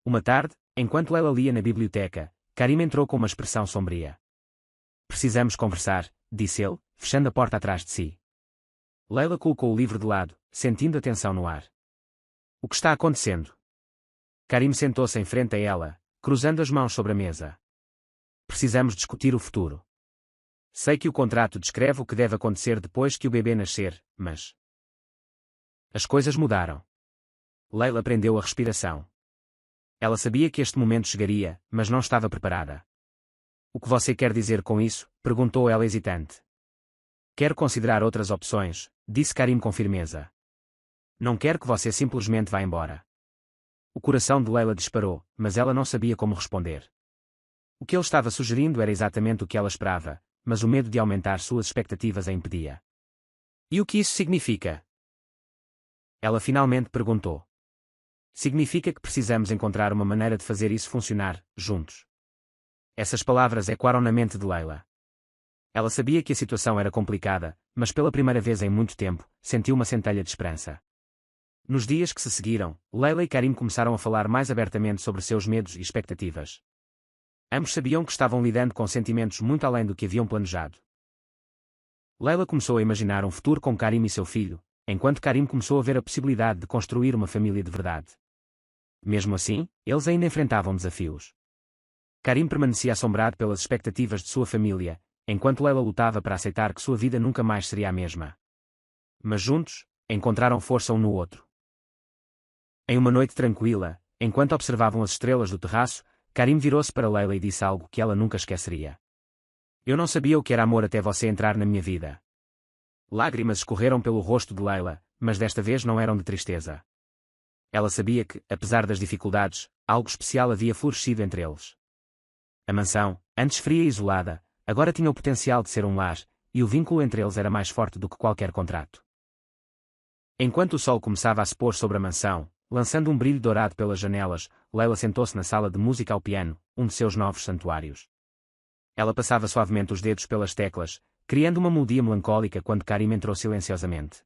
Uma tarde, enquanto Leila lia na biblioteca, Karim entrou com uma expressão sombria. Precisamos conversar, disse ele, fechando a porta atrás de si. Leila colocou o livro de lado, sentindo a tensão no ar. O que está acontecendo? Karim sentou-se em frente a ela, cruzando as mãos sobre a mesa. Precisamos discutir o futuro. Sei que o contrato descreve o que deve acontecer depois que o bebê nascer, mas... As coisas mudaram. Leila prendeu a respiração. Ela sabia que este momento chegaria, mas não estava preparada. O que você quer dizer com isso? Perguntou ela hesitante. Quero considerar outras opções, disse Karim com firmeza. Não quero que você simplesmente vá embora. O coração de Leila disparou, mas ela não sabia como responder. O que ele estava sugerindo era exatamente o que ela esperava, mas o medo de aumentar suas expectativas a impedia. E o que isso significa? Ela finalmente perguntou. Significa que precisamos encontrar uma maneira de fazer isso funcionar, juntos. Essas palavras ecoaram na mente de Leila. Ela sabia que a situação era complicada, mas pela primeira vez em muito tempo, sentiu uma centelha de esperança. Nos dias que se seguiram, Leila e Karim começaram a falar mais abertamente sobre seus medos e expectativas. Ambos sabiam que estavam lidando com sentimentos muito além do que haviam planejado. Leila começou a imaginar um futuro com Karim e seu filho, enquanto Karim começou a ver a possibilidade de construir uma família de verdade. Mesmo assim, eles ainda enfrentavam desafios. Karim permanecia assombrado pelas expectativas de sua família, enquanto Leila lutava para aceitar que sua vida nunca mais seria a mesma. Mas juntos, encontraram força um no outro. Em uma noite tranquila, enquanto observavam as estrelas do terraço, Karim virou-se para Leila e disse algo que ela nunca esqueceria. Eu não sabia o que era amor até você entrar na minha vida. Lágrimas escorreram pelo rosto de Leila, mas desta vez não eram de tristeza. Ela sabia que, apesar das dificuldades, algo especial havia florescido entre eles. A mansão, antes fria e isolada, agora tinha o potencial de ser um lar, e o vínculo entre eles era mais forte do que qualquer contrato. Enquanto o sol começava a se pôr sobre a mansão, lançando um brilho dourado pelas janelas, Leila sentou-se na sala de música ao piano, um de seus novos santuários. Ela passava suavemente os dedos pelas teclas, criando uma melodia melancólica quando Karim entrou silenciosamente.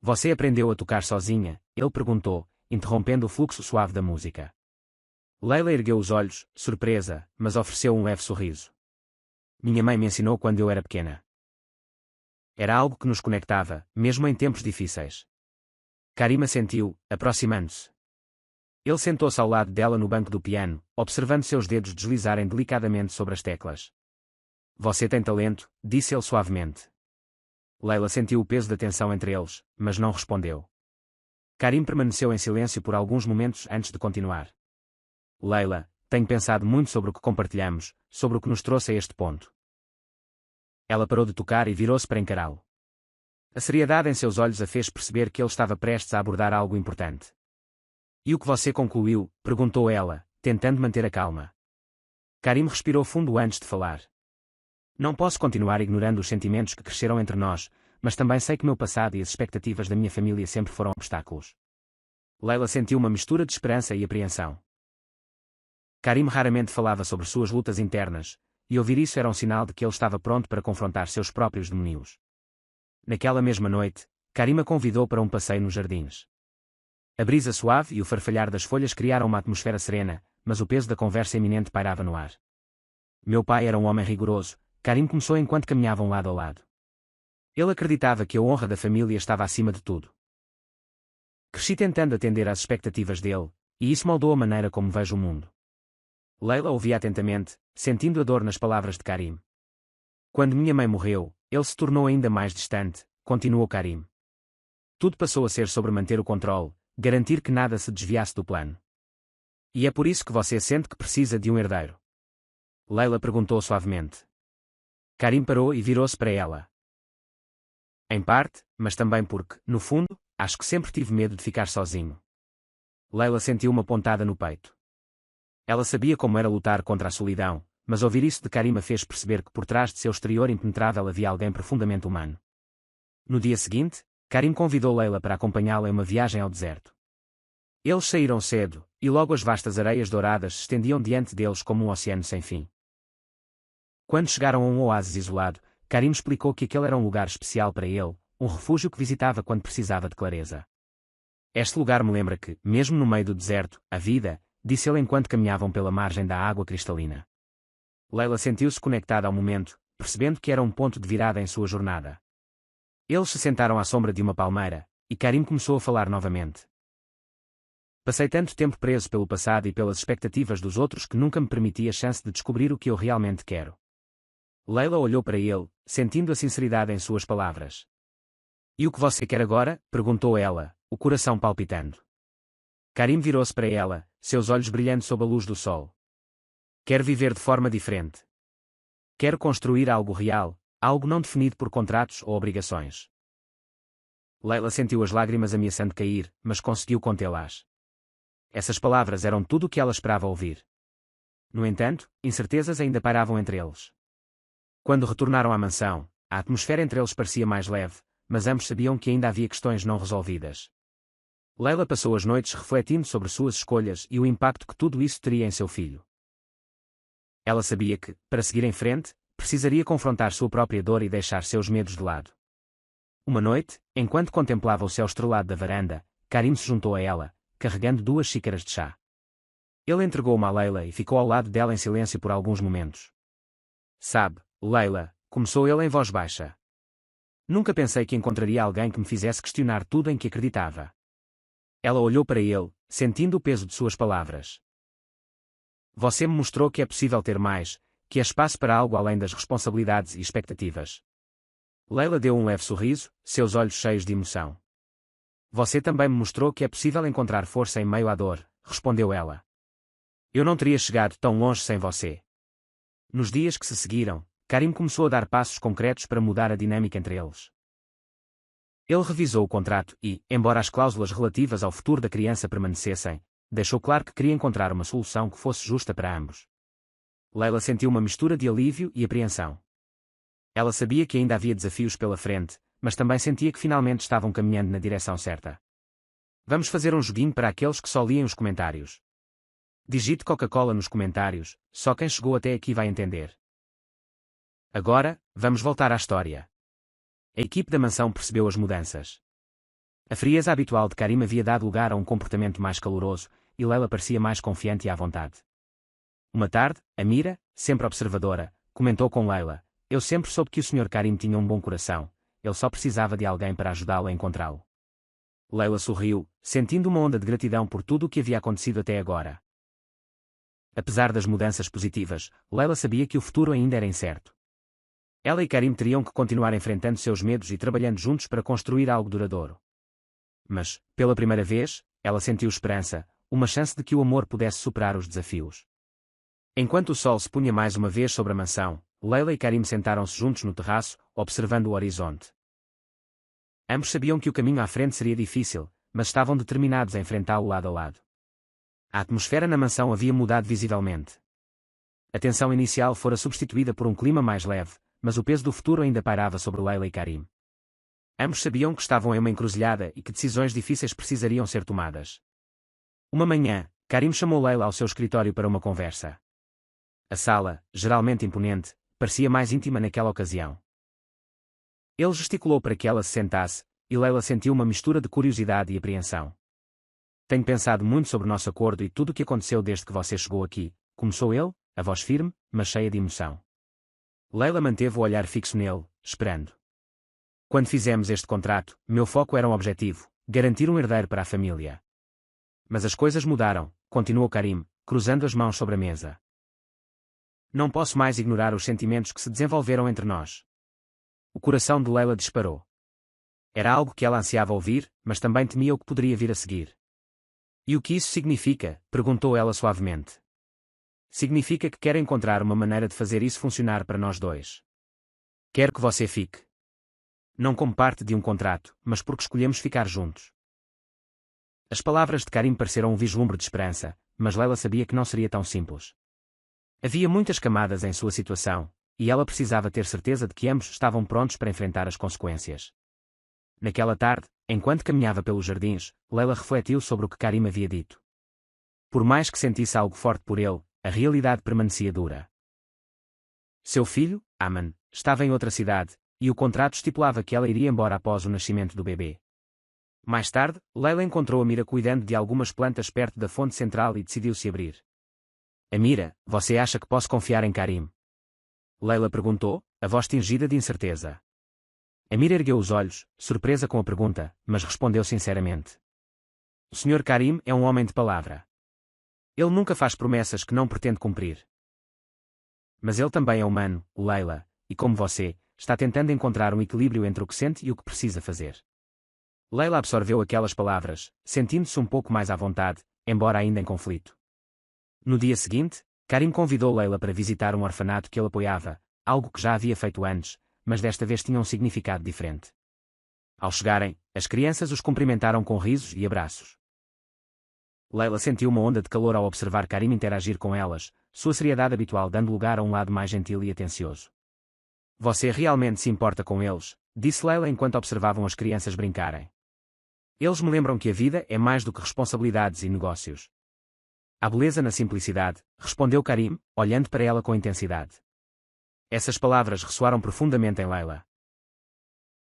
Você aprendeu a tocar sozinha? Ele perguntou, interrompendo o fluxo suave da música. Leila ergueu os olhos, surpresa, mas ofereceu um leve sorriso. Minha mãe me ensinou quando eu era pequena. Era algo que nos conectava, mesmo em tempos difíceis. Karim assentiu, aproximando-se. Ele sentou-se ao lado dela no banco do piano, observando seus dedos deslizarem delicadamente sobre as teclas. Você tem talento, disse ele suavemente. Leila sentiu o peso da tensão entre eles, mas não respondeu. Karim permaneceu em silêncio por alguns momentos antes de continuar. Leila, tenho pensado muito sobre o que compartilhamos, sobre o que nos trouxe a este ponto. Ela parou de tocar e virou-se para encará-lo. A seriedade em seus olhos a fez perceber que ele estava prestes a abordar algo importante. E o que você concluiu? Perguntou ela, tentando manter a calma. Karim respirou fundo antes de falar. Não posso continuar ignorando os sentimentos que cresceram entre nós, mas também sei que meu passado e as expectativas da minha família sempre foram obstáculos. Leila sentiu uma mistura de esperança e apreensão. Karim raramente falava sobre suas lutas internas, e ouvir isso era um sinal de que ele estava pronto para confrontar seus próprios demónios. Naquela mesma noite, Karim a convidou para um passeio nos jardins. A brisa suave e o farfalhar das folhas criaram uma atmosfera serena, mas o peso da conversa iminente pairava no ar. Meu pai era um homem rigoroso, Karim começou enquanto caminhavam lado a lado. Ele acreditava que a honra da família estava acima de tudo. Cresci tentando atender às expectativas dele, e isso moldou a maneira como vejo o mundo. Leila ouvia atentamente, sentindo a dor nas palavras de Karim. Quando minha mãe morreu, ele se tornou ainda mais distante, continuou Karim. Tudo passou a ser sobre manter o controle, garantir que nada se desviasse do plano. E é por isso que você sente que precisa de um herdeiro? Leila perguntou suavemente. Karim parou e virou-se para ela. Em parte, mas também porque, no fundo, acho que sempre tive medo de ficar sozinho. Leila sentiu uma pontada no peito. Ela sabia como era lutar contra a solidão, mas ouvir isso de Karim a fez perceber que por trás de seu exterior impenetrável havia alguém profundamente humano. No dia seguinte, Karim convidou Leila para acompanhá-la em uma viagem ao deserto. Eles saíram cedo, e logo as vastas areias douradas se estendiam diante deles como um oceano sem fim. Quando chegaram a um oásis isolado, Karim explicou que aquele era um lugar especial para ele, um refúgio que visitava quando precisava de clareza. Este lugar me lembra que, mesmo no meio do deserto, há vida, disse ele enquanto caminhavam pela margem da água cristalina. Leila sentiu-se conectada ao momento, percebendo que era um ponto de virada em sua jornada. Eles se sentaram à sombra de uma palmeira, e Karim começou a falar novamente. Passei tanto tempo preso pelo passado e pelas expectativas dos outros que nunca me permiti a chance de descobrir o que eu realmente quero. Leila olhou para ele, sentindo a sinceridade em suas palavras. E o que você quer agora? Perguntou ela, o coração palpitando. Karim virou-se para ela, seus olhos brilhando sob a luz do sol. Quero viver de forma diferente. Quero construir algo real, algo não definido por contratos ou obrigações. Leila sentiu as lágrimas ameaçando cair, mas conseguiu contê-las. Essas palavras eram tudo o que ela esperava ouvir. No entanto, incertezas ainda pairavam entre eles. Quando retornaram à mansão, a atmosfera entre eles parecia mais leve, mas ambos sabiam que ainda havia questões não resolvidas. Leila passou as noites refletindo sobre suas escolhas e o impacto que tudo isso teria em seu filho. Ela sabia que, para seguir em frente, precisaria confrontar sua própria dor e deixar seus medos de lado. Uma noite, enquanto contemplava o céu estrelado da varanda, Karim se juntou a ela, carregando 2 xícaras de chá. Ele entregou-uma a Leila e ficou ao lado dela em silêncio por alguns momentos. Sabe, Leila, começou ele em voz baixa. Nunca pensei que encontraria alguém que me fizesse questionar tudo em que acreditava. Ela olhou para ele, sentindo o peso de suas palavras. Você me mostrou que é possível ter mais, que há espaço para algo além das responsabilidades e expectativas. Leila deu um leve sorriso, seus olhos cheios de emoção. Você também me mostrou que é possível encontrar força em meio à dor, respondeu ela. Eu não teria chegado tão longe sem você. Nos dias que se seguiram, Karim começou a dar passos concretos para mudar a dinâmica entre eles. Ele revisou o contrato e, embora as cláusulas relativas ao futuro da criança permanecessem, deixou claro que queria encontrar uma solução que fosse justa para ambos. Leila sentiu uma mistura de alívio e apreensão. Ela sabia que ainda havia desafios pela frente, mas também sentia que finalmente estavam caminhando na direção certa. Vamos fazer um joguinho para aqueles que só leem os comentários. Digite Coca-Cola nos comentários, só quem chegou até aqui vai entender. Agora, vamos voltar à história. A equipe da mansão percebeu as mudanças. A frieza habitual de Karim havia dado lugar a um comportamento mais caloroso, e Leila parecia mais confiante e à vontade. Uma tarde, Amira, sempre observadora, comentou com Leila: eu sempre soube que o Sr. Karim tinha um bom coração, ele só precisava de alguém para ajudá-lo a encontrá-lo. Leila sorriu, sentindo uma onda de gratidão por tudo o que havia acontecido até agora. Apesar das mudanças positivas, Leila sabia que o futuro ainda era incerto. Ela e Karim teriam que continuar enfrentando seus medos e trabalhando juntos para construir algo duradouro. Mas, pela primeira vez, ela sentiu esperança, uma chance de que o amor pudesse superar os desafios. Enquanto o sol se punha mais uma vez sobre a mansão, Leila e Karim sentaram-se juntos no terraço, observando o horizonte. Ambos sabiam que o caminho à frente seria difícil, mas estavam determinados a enfrentá-lo lado a lado. A atmosfera na mansão havia mudado visivelmente. A tensão inicial fora substituída por um clima mais leve, mas o peso do futuro ainda pairava sobre Leila e Karim. Ambos sabiam que estavam em uma encruzilhada e que decisões difíceis precisariam ser tomadas. Uma manhã, Karim chamou Leila ao seu escritório para uma conversa. A sala, geralmente imponente, parecia mais íntima naquela ocasião. Ele gesticulou para que ela se sentasse, e Leila sentiu uma mistura de curiosidade e apreensão. Tenho pensado muito sobre o nosso acordo e tudo o que aconteceu desde que você chegou aqui, começou ele, a voz firme, mas cheia de emoção. Leila manteve o olhar fixo nele, esperando. Quando fizemos este contrato, meu foco era um objetivo: garantir um herdeiro para a família. Mas as coisas mudaram, continuou Karim, cruzando as mãos sobre a mesa. Não posso mais ignorar os sentimentos que se desenvolveram entre nós. O coração de Leila disparou. Era algo que ela ansiava ouvir, mas também temia o que poderia vir a seguir. E o que isso significa? Perguntou ela suavemente. Significa que quero encontrar uma maneira de fazer isso funcionar para nós dois. Quero que você fique. Não como parte de um contrato, mas porque escolhemos ficar juntos. As palavras de Karim pareceram um vislumbre de esperança, mas Leila sabia que não seria tão simples. Havia muitas camadas em sua situação, e ela precisava ter certeza de que ambos estavam prontos para enfrentar as consequências. Naquela tarde, enquanto caminhava pelos jardins, Leila refletiu sobre o que Karim havia dito. Por mais que sentisse algo forte por ele, a realidade permanecia dura. Seu filho, Aman, estava em outra cidade, e o contrato estipulava que ela iria embora após o nascimento do bebê. Mais tarde, Leila encontrou Amira cuidando de algumas plantas perto da fonte central e decidiu-se abrir. Amira, você acha que posso confiar em Karim? Leila perguntou, a voz tingida de incerteza. Amira ergueu os olhos, surpresa com a pergunta, mas respondeu sinceramente. O Sr. Karim é um homem de palavra. Ele nunca faz promessas que não pretende cumprir. Mas ele também é humano, Leila, e como você, está tentando encontrar um equilíbrio entre o que sente e o que precisa fazer. Leila absorveu aquelas palavras, sentindo-se um pouco mais à vontade, embora ainda em conflito. No dia seguinte, Karim convidou Leila para visitar um orfanato que ele apoiava, algo que já havia feito antes, mas desta vez tinha um significado diferente. Ao chegarem, as crianças os cumprimentaram com risos e abraços. Leila sentiu uma onda de calor ao observar Karim interagir com elas, sua seriedade habitual dando lugar a um lado mais gentil e atencioso. Você realmente se importa com eles, disse Leila enquanto observavam as crianças brincarem. Eles me lembram que a vida é mais do que responsabilidades e negócios. Há beleza na simplicidade, respondeu Karim, olhando para ela com intensidade. Essas palavras ressoaram profundamente em Leila.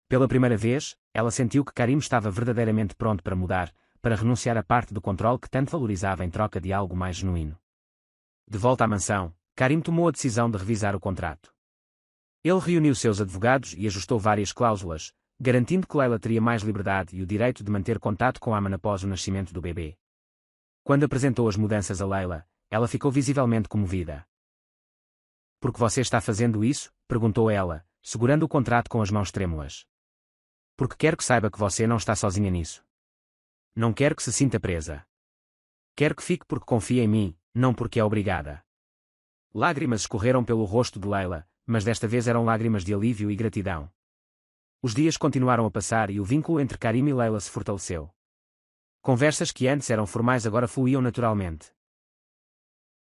Pela primeira vez, ela sentiu que Karim estava verdadeiramente pronto para mudar, para renunciar à parte do controle que tanto valorizava em troca de algo mais genuíno. De volta à mansão, Karim tomou a decisão de revisar o contrato. Ele reuniu seus advogados e ajustou várias cláusulas, garantindo que Leila teria mais liberdade e o direito de manter contato com Aman após o nascimento do bebê. Quando apresentou as mudanças a Leila, ela ficou visivelmente comovida. Por que você está fazendo isso? Perguntou ela, segurando o contrato com as mãos trêmulas. Porque quero que saiba que você não está sozinha nisso. Não quero que se sinta presa. Quero que fique porque confia em mim, não porque é obrigada. Lágrimas escorreram pelo rosto de Leila, mas desta vez eram lágrimas de alívio e gratidão. Os dias continuaram a passar e o vínculo entre Karim e Leila se fortaleceu. Conversas que antes eram formais agora fluíam naturalmente.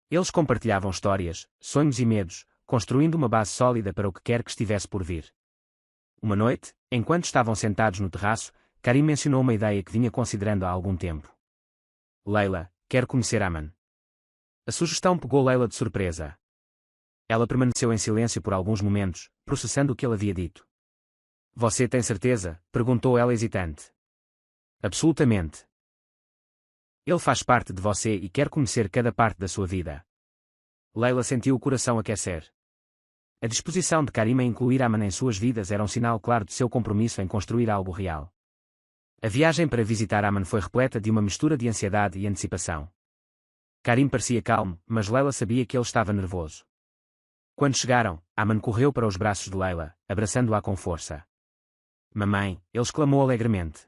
Eles compartilhavam histórias, sonhos e medos, construindo uma base sólida para o que quer que estivesse por vir. Uma noite, enquanto estavam sentados no terraço, Karim mencionou uma ideia que vinha considerando há algum tempo. Leila, quero conhecer Aman. A sugestão pegou Leila de surpresa. Ela permaneceu em silêncio por alguns momentos, processando o que ele havia dito. Você tem certeza? Perguntou ela hesitante. Absolutamente. Ele faz parte de você e quer conhecer cada parte da sua vida. Leila sentiu o coração aquecer. A disposição de Karim a incluir Aman em suas vidas era um sinal claro de seu compromisso em construir algo real. A viagem para visitar Aman foi repleta de uma mistura de ansiedade e antecipação. Karim parecia calmo, mas Leila sabia que ele estava nervoso. Quando chegaram, Aman correu para os braços de Leila, abraçando-a com força. Mamãe, ele exclamou alegremente.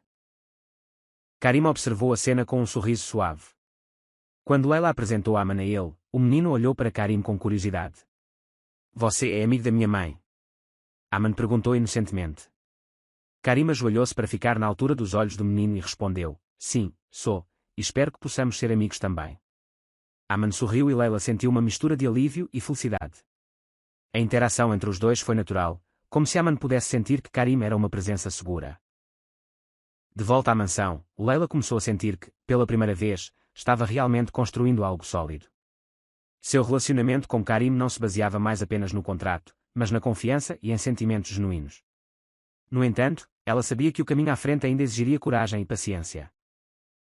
Karim observou a cena com um sorriso suave. Quando Leila apresentou Aman a ele, o menino olhou para Karim com curiosidade. Você é amigo da minha mãe? Aman perguntou inocentemente. Karim ajoelhou-se para ficar na altura dos olhos do menino e respondeu, sim, sou, e espero que possamos ser amigos também. Aman sorriu e Leila sentiu uma mistura de alívio e felicidade. A interação entre os dois foi natural, como se Aman pudesse sentir que Karim era uma presença segura. De volta à mansão, Leila começou a sentir que, pela primeira vez, estava realmente construindo algo sólido. Seu relacionamento com Karim não se baseava mais apenas no contrato, mas na confiança e em sentimentos genuínos. No entanto, ela sabia que o caminho à frente ainda exigiria coragem e paciência.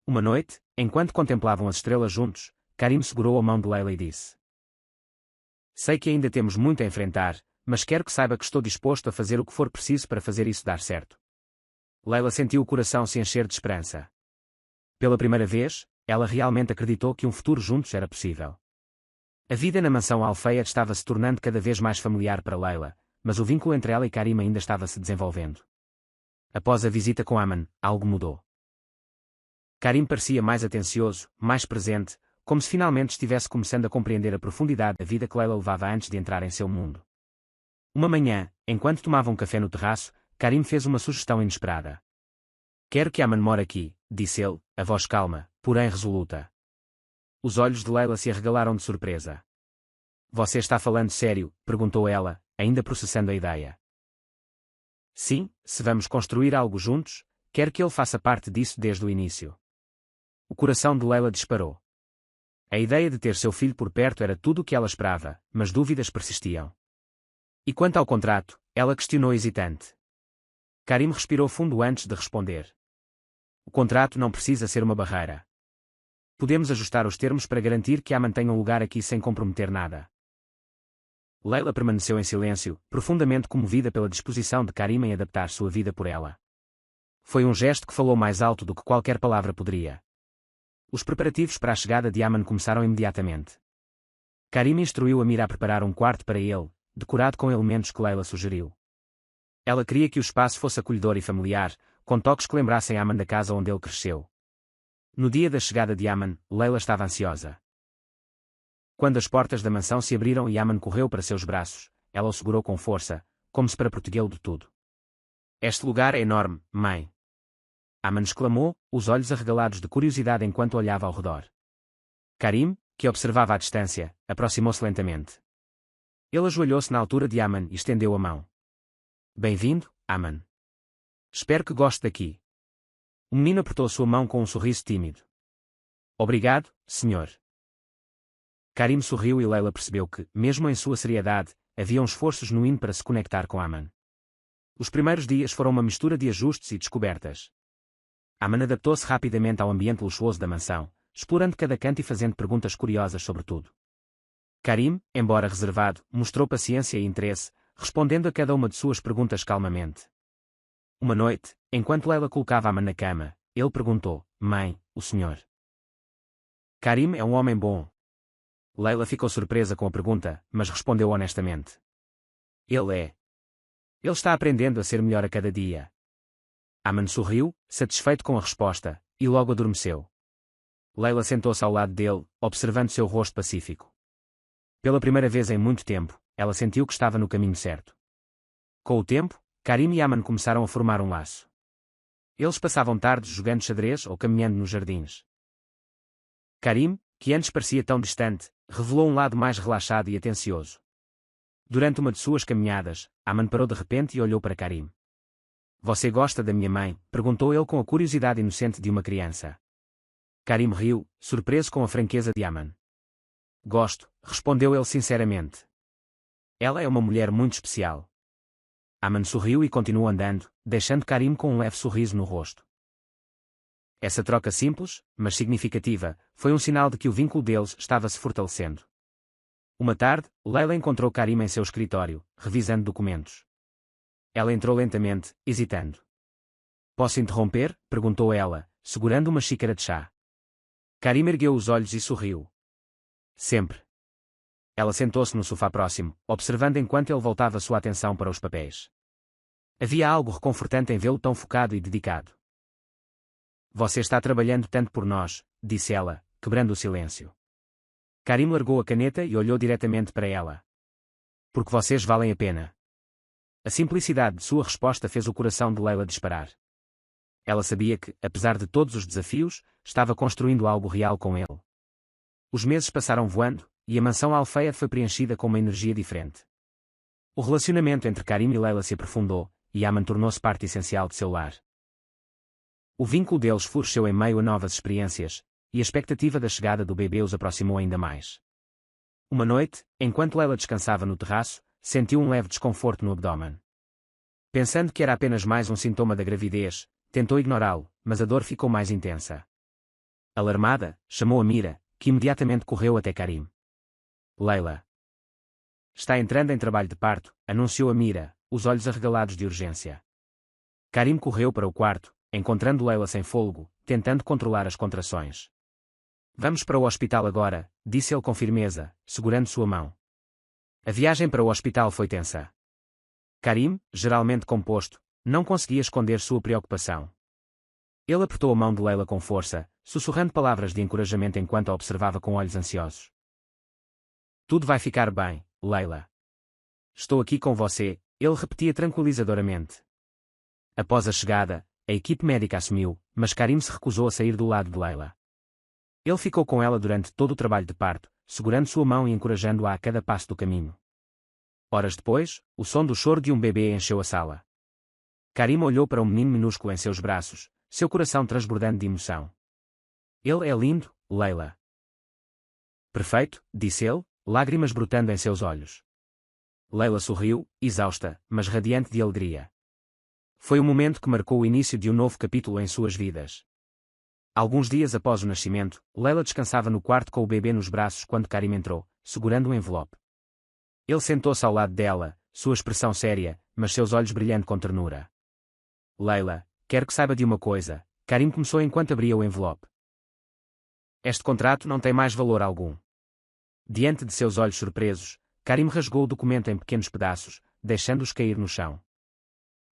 Uma noite, enquanto contemplavam as estrelas juntos, Karim segurou a mão de Leila e disse: Sei que ainda temos muito a enfrentar, mas quero que saiba que estou disposto a fazer o que for preciso para fazer isso dar certo. Leila sentiu o coração se encher de esperança. Pela primeira vez, ela realmente acreditou que um futuro juntos era possível. A vida na mansão Alfeia estava se tornando cada vez mais familiar para Leila, mas o vínculo entre ela e Karim ainda estava se desenvolvendo. Após a visita com Aman, algo mudou. Karim parecia mais atencioso, mais presente, como se finalmente estivesse começando a compreender a profundidade da vida que Leila levava antes de entrar em seu mundo. Uma manhã, enquanto tomavam café no terraço, Karim fez uma sugestão inesperada. Quero que Aman more aqui, disse ele, a voz calma, porém resoluta. Os olhos de Leila se arregalaram de surpresa. Você está falando sério? Perguntou ela, ainda processando a ideia. Sim, se vamos construir algo juntos, quero que ele faça parte disso desde o início. O coração de Leila disparou. A ideia de ter seu filho por perto era tudo o que ela esperava, mas dúvidas persistiam. E quanto ao contrato, ela questionou hesitante. Karim respirou fundo antes de responder. O contrato não precisa ser uma barreira. Podemos ajustar os termos para garantir que Aman tenha um lugar aqui sem comprometer nada. Leila permaneceu em silêncio, profundamente comovida pela disposição de Karim em adaptar sua vida por ela. Foi um gesto que falou mais alto do que qualquer palavra poderia. Os preparativos para a chegada de Aman começaram imediatamente. Karim instruiu Amir a preparar um quarto para ele, decorado com elementos que Leila sugeriu. Ela queria que o espaço fosse acolhedor e familiar, com toques que lembrassem Aman da casa onde ele cresceu. No dia da chegada de Aman, Leila estava ansiosa. Quando as portas da mansão se abriram e Aman correu para seus braços, ela o segurou com força, como se para protegê-lo de tudo. Este lugar é enorme, mãe. Aman exclamou, os olhos arregalados de curiosidade enquanto olhava ao redor. Karim, que observava à distância, aproximou-se lentamente. Ele ajoelhou-se na altura de Aman e estendeu a mão. Bem-vindo, Aman. Espero que goste daqui. O menino apertou sua mão com um sorriso tímido. Obrigado, senhor. Karim sorriu e Leila percebeu que, mesmo em sua seriedade, havia um esforço genuíno para se conectar com Aman. Os primeiros dias foram uma mistura de ajustes e descobertas. Aman adaptou-se rapidamente ao ambiente luxuoso da mansão, explorando cada canto e fazendo perguntas curiosas sobre tudo. Karim, embora reservado, mostrou paciência e interesse, respondendo a cada uma de suas perguntas calmamente. Uma noite, enquanto Leila colocava Aman na cama, ele perguntou, mãe, o senhor Karim é um homem bom? Leila ficou surpresa com a pergunta, mas respondeu honestamente. Ele é. Ele está aprendendo a ser melhor a cada dia. Aman sorriu, satisfeito com a resposta, e logo adormeceu. Leila sentou-se ao lado dele, observando seu rosto pacífico. Pela primeira vez em muito tempo, ela sentiu que estava no caminho certo. Com o tempo, Karim e Aman começaram a formar um laço. Eles passavam tardes jogando xadrez ou caminhando nos jardins. Karim, que antes parecia tão distante, revelou um lado mais relaxado e atencioso. Durante uma de suas caminhadas, Aman parou de repente e olhou para Karim. Você gosta da minha mãe? Perguntou ele com a curiosidade inocente de uma criança. Karim riu, surpreso com a franqueza de Aman. Gosto, respondeu ele sinceramente. Ela é uma mulher muito especial. Aman sorriu e continuou andando, deixando Karim com um leve sorriso no rosto. Essa troca simples, mas significativa, foi um sinal de que o vínculo deles estava se fortalecendo. Uma tarde, Leila encontrou Karim em seu escritório, revisando documentos. Ela entrou lentamente, hesitando. Posso interromper? Perguntou ela, segurando uma xícara de chá. Karim ergueu os olhos e sorriu. Sempre. Ela sentou-se no sofá próximo, observando enquanto ele voltava sua atenção para os papéis. Havia algo reconfortante em vê-lo tão focado e dedicado. Você está trabalhando tanto por nós, disse ela, quebrando o silêncio. Karim largou a caneta e olhou diretamente para ela. Porque vocês valem a pena. A simplicidade de sua resposta fez o coração de Leila disparar. Ela sabia que, apesar de todos os desafios, estava construindo algo real com ele. Os meses passaram voando, e a mansão Alfeia foi preenchida com uma energia diferente. O relacionamento entre Karim e Leila se aprofundou, e Aman tornou-se parte essencial de seu lar. O vínculo deles floresceu em meio a novas experiências, e a expectativa da chegada do bebê os aproximou ainda mais. Uma noite, enquanto Leila descansava no terraço, sentiu um leve desconforto no abdômen. Pensando que era apenas mais um sintoma da gravidez, tentou ignorá-lo, mas a dor ficou mais intensa. Alarmada, chamou Amira, que imediatamente correu até Karim. Leila está entrando em trabalho de parto, anunciou Amira, os olhos arregalados de urgência. Karim correu para o quarto, encontrando Leila sem fôlego, tentando controlar as contrações. Vamos para o hospital agora, disse ele com firmeza, segurando sua mão. A viagem para o hospital foi tensa. Karim, geralmente composto, não conseguia esconder sua preocupação. Ele apertou a mão de Leila com força, sussurrando palavras de encorajamento enquanto a observava com olhos ansiosos. Tudo vai ficar bem, Leila. Estou aqui com você, ele repetia tranquilizadoramente. Após a chegada, a equipe médica assumiu, mas Karim se recusou a sair do lado de Leila. Ele ficou com ela durante todo o trabalho de parto, segurando sua mão e encorajando-a a cada passo do caminho. Horas depois, o som do choro de um bebê encheu a sala. Karim olhou para um menino minúsculo em seus braços, seu coração transbordando de emoção. Ele é lindo, Leila. Perfeito, disse ele, lágrimas brotando em seus olhos. Leila sorriu, exausta, mas radiante de alegria. Foi o momento que marcou o início de um novo capítulo em suas vidas. Alguns dias após o nascimento, Leila descansava no quarto com o bebê nos braços quando Karim entrou, segurando um envelope. Ele sentou-se ao lado dela, sua expressão séria, mas seus olhos brilhando com ternura. Leila, quero que saiba de uma coisa, Karim começou enquanto abria o envelope. Este contrato não tem mais valor algum. Diante de seus olhos surpresos, Karim rasgou o documento em pequenos pedaços, deixando-os cair no chão.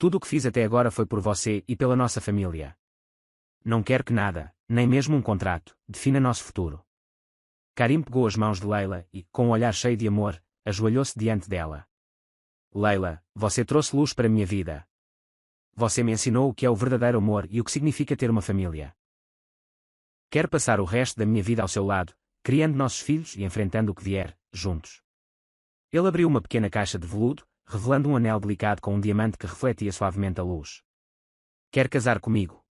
Tudo o que fiz até agora foi por você e pela nossa família. Não quero que nada, nem mesmo um contrato, defina nosso futuro. Karim pegou as mãos de Leila e, com um olhar cheio de amor, ajoelhou-se diante dela. Leila, você trouxe luz para minha vida. Você me ensinou o que é o verdadeiro amor e o que significa ter uma família. Quero passar o resto da minha vida ao seu lado, criando nossos filhos e enfrentando o que vier, juntos. Ele abriu uma pequena caixa de veludo, revelando um anel delicado com um diamante que refletia suavemente a luz. Quer casar comigo?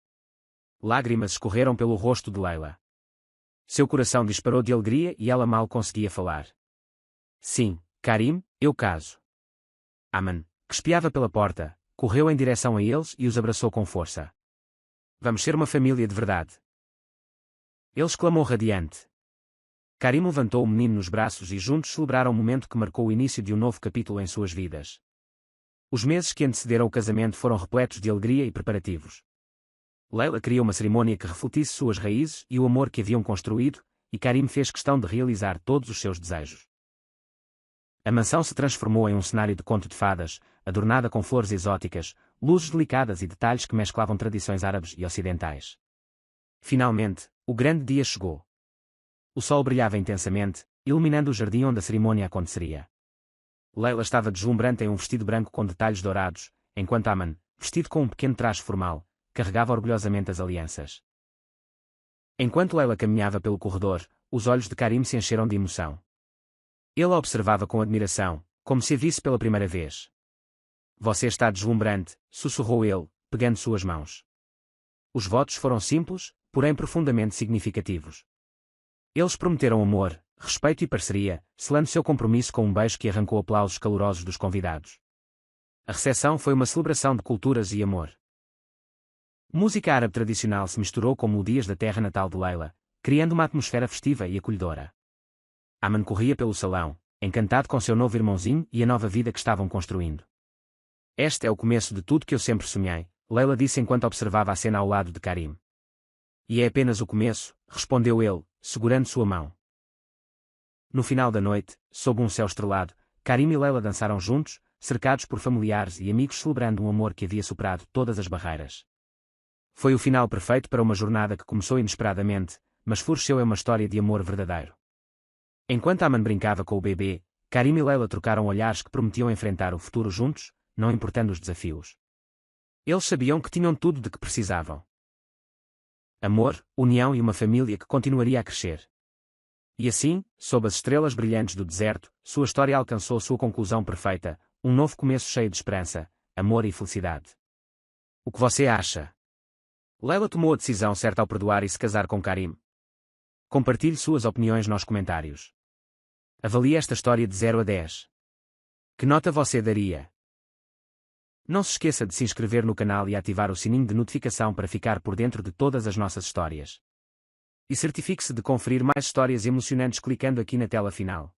Lágrimas escorreram pelo rosto de Leila. Seu coração disparou de alegria e ela mal conseguia falar. Sim, Karim, eu caso. Aman, que espiava pela porta, correu em direção a eles e os abraçou com força. Vamos ser uma família de verdade. Ele exclamou radiante. Karim levantou o menino nos braços e juntos celebraram o momento que marcou o início de um novo capítulo em suas vidas. Os meses que antecederam o casamento foram repletos de alegria e preparativos. Leila queria uma cerimônia que refletisse suas raízes e o amor que haviam construído, e Karim fez questão de realizar todos os seus desejos. A mansão se transformou em um cenário de conto de fadas, adornada com flores exóticas, luzes delicadas e detalhes que mesclavam tradições árabes e ocidentais. Finalmente, o grande dia chegou. O sol brilhava intensamente, iluminando o jardim onde a cerimônia aconteceria. Leila estava deslumbrante em um vestido branco com detalhes dourados, enquanto Aman, vestido com um pequeno traje formal, carregava orgulhosamente as alianças. Enquanto Leila caminhava pelo corredor, os olhos de Karim se encheram de emoção. Ele a observava com admiração, como se a visse pela primeira vez. Você está deslumbrante, sussurrou ele, pegando suas mãos. Os votos foram simples, porém profundamente significativos. Eles prometeram amor, respeito e parceria, selando seu compromisso com um beijo que arrancou aplausos calorosos dos convidados. A recepção foi uma celebração de culturas e amor. Música árabe tradicional se misturou com melodias da terra natal de Leila, criando uma atmosfera festiva e acolhedora. Aman corria pelo salão, encantado com seu novo irmãozinho e a nova vida que estavam construindo. Este é o começo de tudo que eu sempre sonhei, Leila disse enquanto observava a cena ao lado de Karim. E é apenas o começo, respondeu ele, segurando sua mão. No final da noite, sob um céu estrelado, Karim e Leila dançaram juntos, cercados por familiares e amigos celebrando um amor que havia superado todas as barreiras. Foi o final perfeito para uma jornada que começou inesperadamente, mas floresceu em uma história de amor verdadeiro. Enquanto Aman brincava com o bebê, Karim e Leila trocaram olhares que prometiam enfrentar o futuro juntos, não importando os desafios. Eles sabiam que tinham tudo de que precisavam. Amor, união e uma família que continuaria a crescer. E assim, sob as estrelas brilhantes do deserto, sua história alcançou sua conclusão perfeita, um novo começo cheio de esperança, amor e felicidade. O que você acha? Leila tomou a decisão certa ao perdoar e se casar com Karim. Compartilhe suas opiniões nos comentários. Avalie esta história de 0 a 10. Que nota você daria? Não se esqueça de se inscrever no canal e ativar o sininho de notificação para ficar por dentro de todas as nossas histórias. E certifique-se de conferir mais histórias emocionantes clicando aqui na tela final.